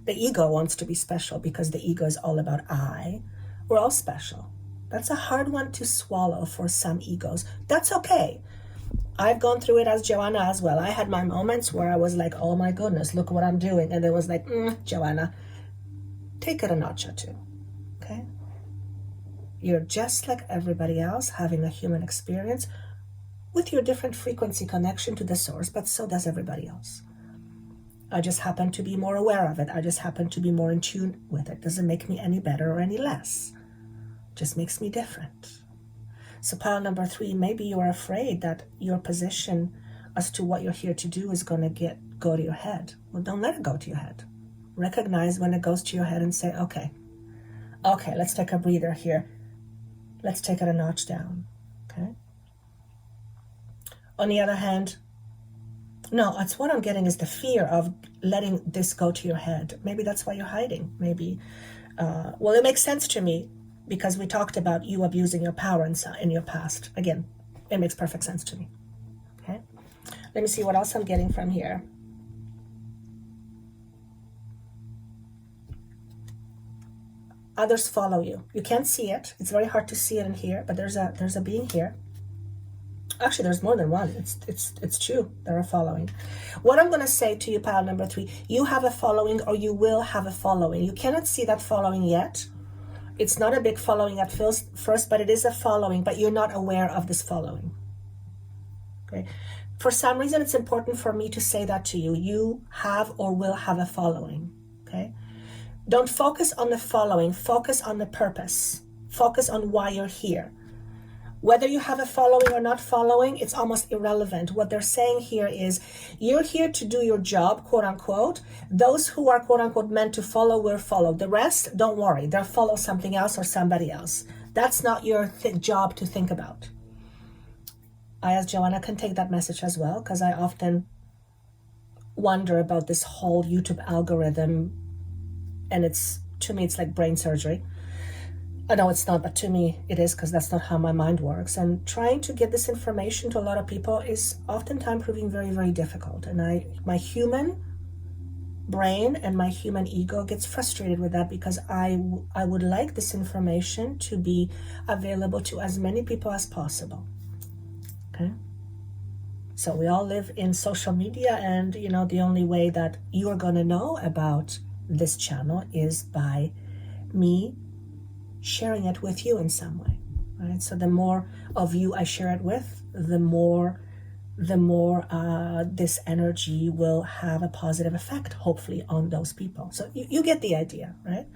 The ego wants to be special because the ego is all about I. We're all special. That's a hard one to swallow for some egos. That's okay. I've gone through it as Joanna as well. I had my moments where I was like, oh my goodness, look what I'm doing. And it was like, Joanna, take it a notch or two. Okay? You're just like everybody else, having a human experience with your different frequency connection to the source, but so does everybody else. I just happen to be more aware of it. I just happen to be more in tune with it. Doesn't make me any better or any less. Just makes me different. So pile number 3, maybe you're afraid that your position as to what you're here to do is going to go to your head. Well, don't let it go to your head. Recognize when it goes to your head and say, okay, let's take a breather here. Let's take it a notch down. Okay. On the other hand, no, it's what I'm getting is the fear of letting this go to your head. Maybe that's why you're hiding. Maybe, well, it makes sense to me because we talked about you abusing your power in your past. Again, it makes perfect sense to me. Okay, let me see what else I'm getting from here. Others follow you. You can't see it. It's very hard to see it in here, but there's a being here. Actually, there's more than one. It's true. There are following. What I'm going to say to you, pile number 3, you have a following or you will have a following. You cannot see that following yet. It's not a big following at first, but it is a following, but you're not aware of this following. Okay. For some reason, it's important for me to say that to you. You have or will have a following. Okay. Don't focus on the following. Focus on the purpose. Focus on why you're here. Whether you have a following or not following, it's almost irrelevant. What they're saying here is you're here to do your job, quote unquote. Those who are, quote unquote, meant to follow will follow. The rest, don't worry. They'll follow something else or somebody else. That's not your job to think about. I, as Joanna, can take that message as well because I often wonder about this whole YouTube algorithm. And to me, it's like brain surgery. I know it's not, but to me it is because that's not how my mind works. And trying to get this information to a lot of people is oftentimes proving very, very difficult. And my human brain and my human ego gets frustrated with that because I would like this information to be available to as many people as possible. Okay? So we all live in social media, and the only way that you're going to know about this channel is by me sharing it with you in some way, right? So the more of you I share it with, the more this energy will have a positive effect, hopefully, on those people. So you get the idea, right?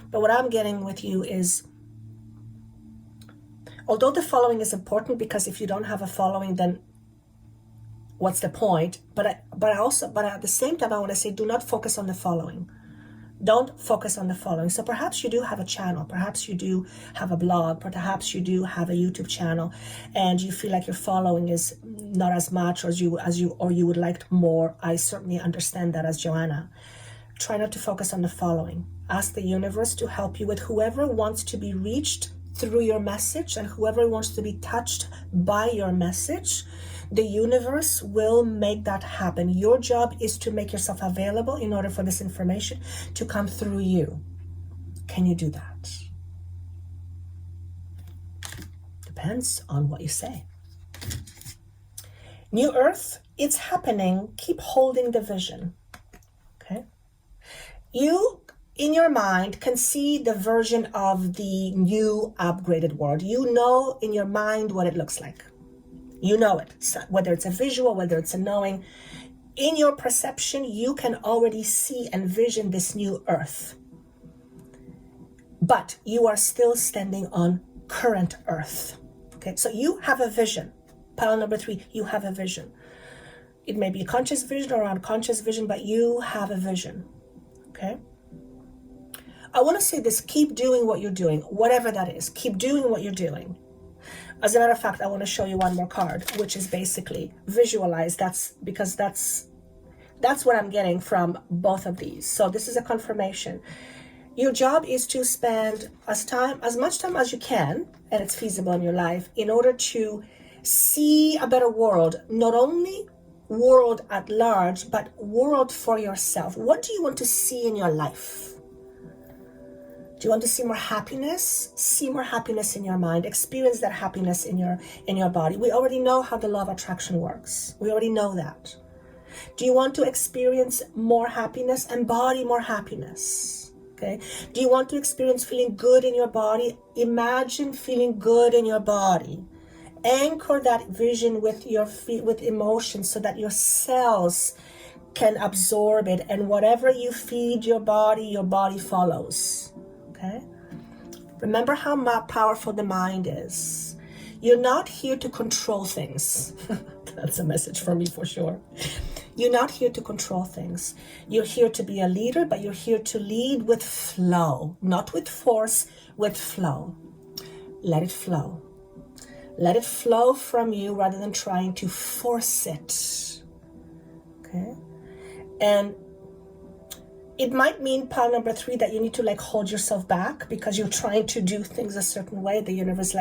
But what I'm getting with you is, although the following is important, because if you don't have a following, then what's the point? But at the same time, I want to say, do not focus on the following. Don't focus on the following. So perhaps you do have a channel, perhaps you do have a blog, perhaps you do have a YouTube channel, and you feel like your following is not as much as you would like more. I certainly understand that as Joanna. Try not to focus on the following. Ask the universe to help you with whoever wants to be reached through your message and whoever wants to be touched by your message. The universe will make that happen. Your job is to make yourself available in order for this information to come through you. Can you do that? Depends on what you say. New Earth, it's happening. Keep holding the vision. Okay? You in your mind can see the version of the new upgraded world. You know in your mind what it looks like. You know it, so whether it's a visual, whether it's a knowing. In your perception, you can already see and vision this new earth. But you are still standing on current earth. Okay, so you have a vision. Pile number 3, you have a vision. It may be a conscious vision or unconscious vision, but you have a vision. Okay? I want to say this, keep doing what you're doing, whatever that is. Keep doing what you're doing. As a matter of fact, I want to show you one more card, which is basically visualize. That's what I'm getting from both of these. So this is a confirmation. Your job is to spend as much time as you can, and it's feasible in your life, in order to see a better world, not only world at large, but world for yourself. What do you want to see in your life? Do you want to see more happiness? See more happiness in your mind. Experience that happiness in your body. We already know how the law of attraction works. We already know that. Do you want to experience more happiness? Embody more happiness. Okay. Do you want to experience feeling good in your body? Imagine feeling good in your body. Anchor that vision with your feet, with emotions, so that your cells can absorb it, and whatever you feed your body follows. Okay? Remember how powerful the mind is. You're not here to control things. That's a message for me for sure. You're not here to control things. You're here to be a leader, but you're here to lead with flow, not with force, with flow. Let it flow. Let it flow from you rather than trying to force it. Okay? And it might mean pile number 3 that you need to hold yourself back because you're trying to do things a certain way. The universe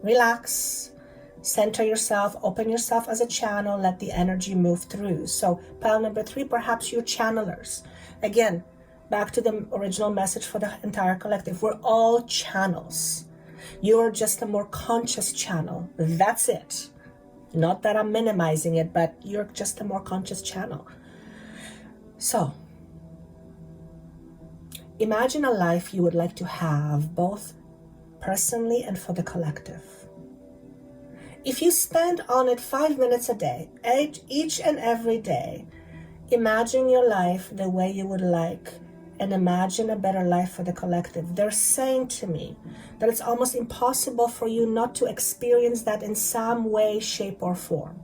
relax, center yourself, open yourself as a channel, let the energy move through. So pile number 3, perhaps you're channelers. Again, back to the original message for the entire collective. We're all channels. You're just a more conscious channel. That's it. Not that I'm minimizing it, but you're just a more conscious channel. So, imagine a life you would like to have, both personally and for the collective. If you spend on it 5 minutes a day, each and every day, imagine your life the way you would like, and imagine a better life for the collective. They're saying to me that it's almost impossible for you not to experience that in some way, shape, or form.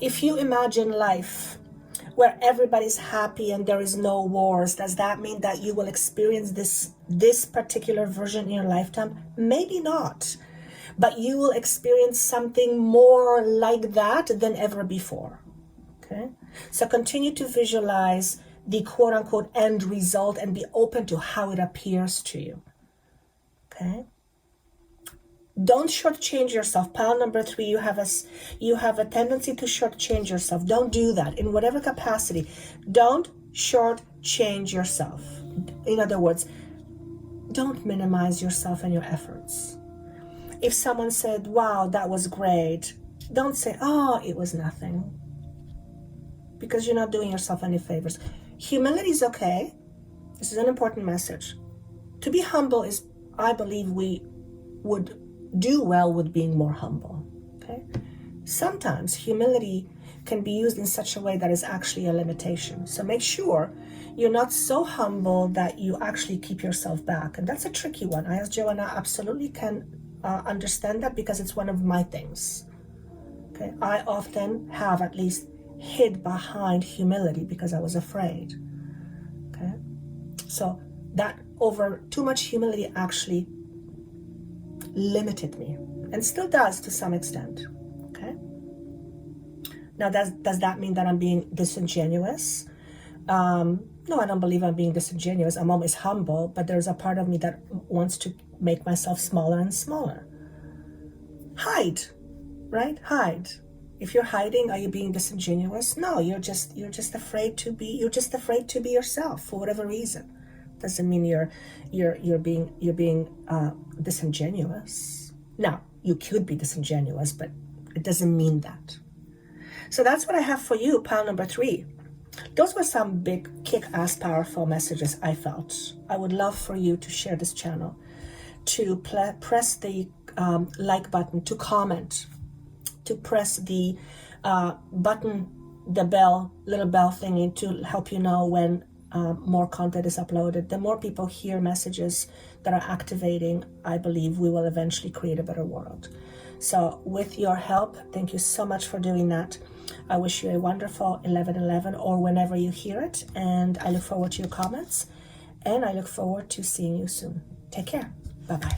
If you imagine life where everybody's happy and there is no wars, does that mean that you will experience this particular version in your lifetime? Maybe not, but you will experience something more like that than ever before. Okay? So continue to visualize the quote-unquote end result and be open to how it appears to you. Okay? Don't shortchange yourself. Pile number 3, you have a tendency to shortchange yourself. Don't do that in whatever capacity. Don't shortchange yourself. In other words, don't minimize yourself and your efforts. If someone said, wow, that was great, don't say, oh, it was nothing. Because you're not doing yourself any favors. Humility is okay. This is an important message. To be humble is, I believe we would do well with being more humble. Okay? Sometimes humility can be used in such a way that is actually a limitation. So make sure you're not so humble that you actually keep yourself back. And that's a tricky one. I, as Joanna, absolutely can understand that because it's one of my things. Okay? I often have at least hid behind humility because I was afraid. Okay? So that over too much humility actually limited me and still does to some extent. Okay? Now, does that mean that I'm being disingenuous? No, I don't believe I'm being disingenuous. I'm always humble, but there's a part of me that wants to make myself smaller and smaller. Hide, right? Hide. If you're hiding, are you being disingenuous? No, you're just afraid to be. You're just afraid to be yourself for whatever reason. Doesn't mean you're being disingenuous. Now, you could be disingenuous, but it doesn't mean that. So that's what I have for you, pile number 3. Those were some big, kick-ass, powerful messages I felt. I would love for you to share this channel, to press the like button, to comment, to press the button, the bell, little bell thingy to help you know when more content is uploaded. The more people hear messages that are activating, I believe we will eventually create a better world. So with your help, thank you so much for doing that. I wish you a wonderful 11/11 or whenever you hear it, and I look forward to your comments, and I look forward to seeing you soon. Take care. Bye-bye.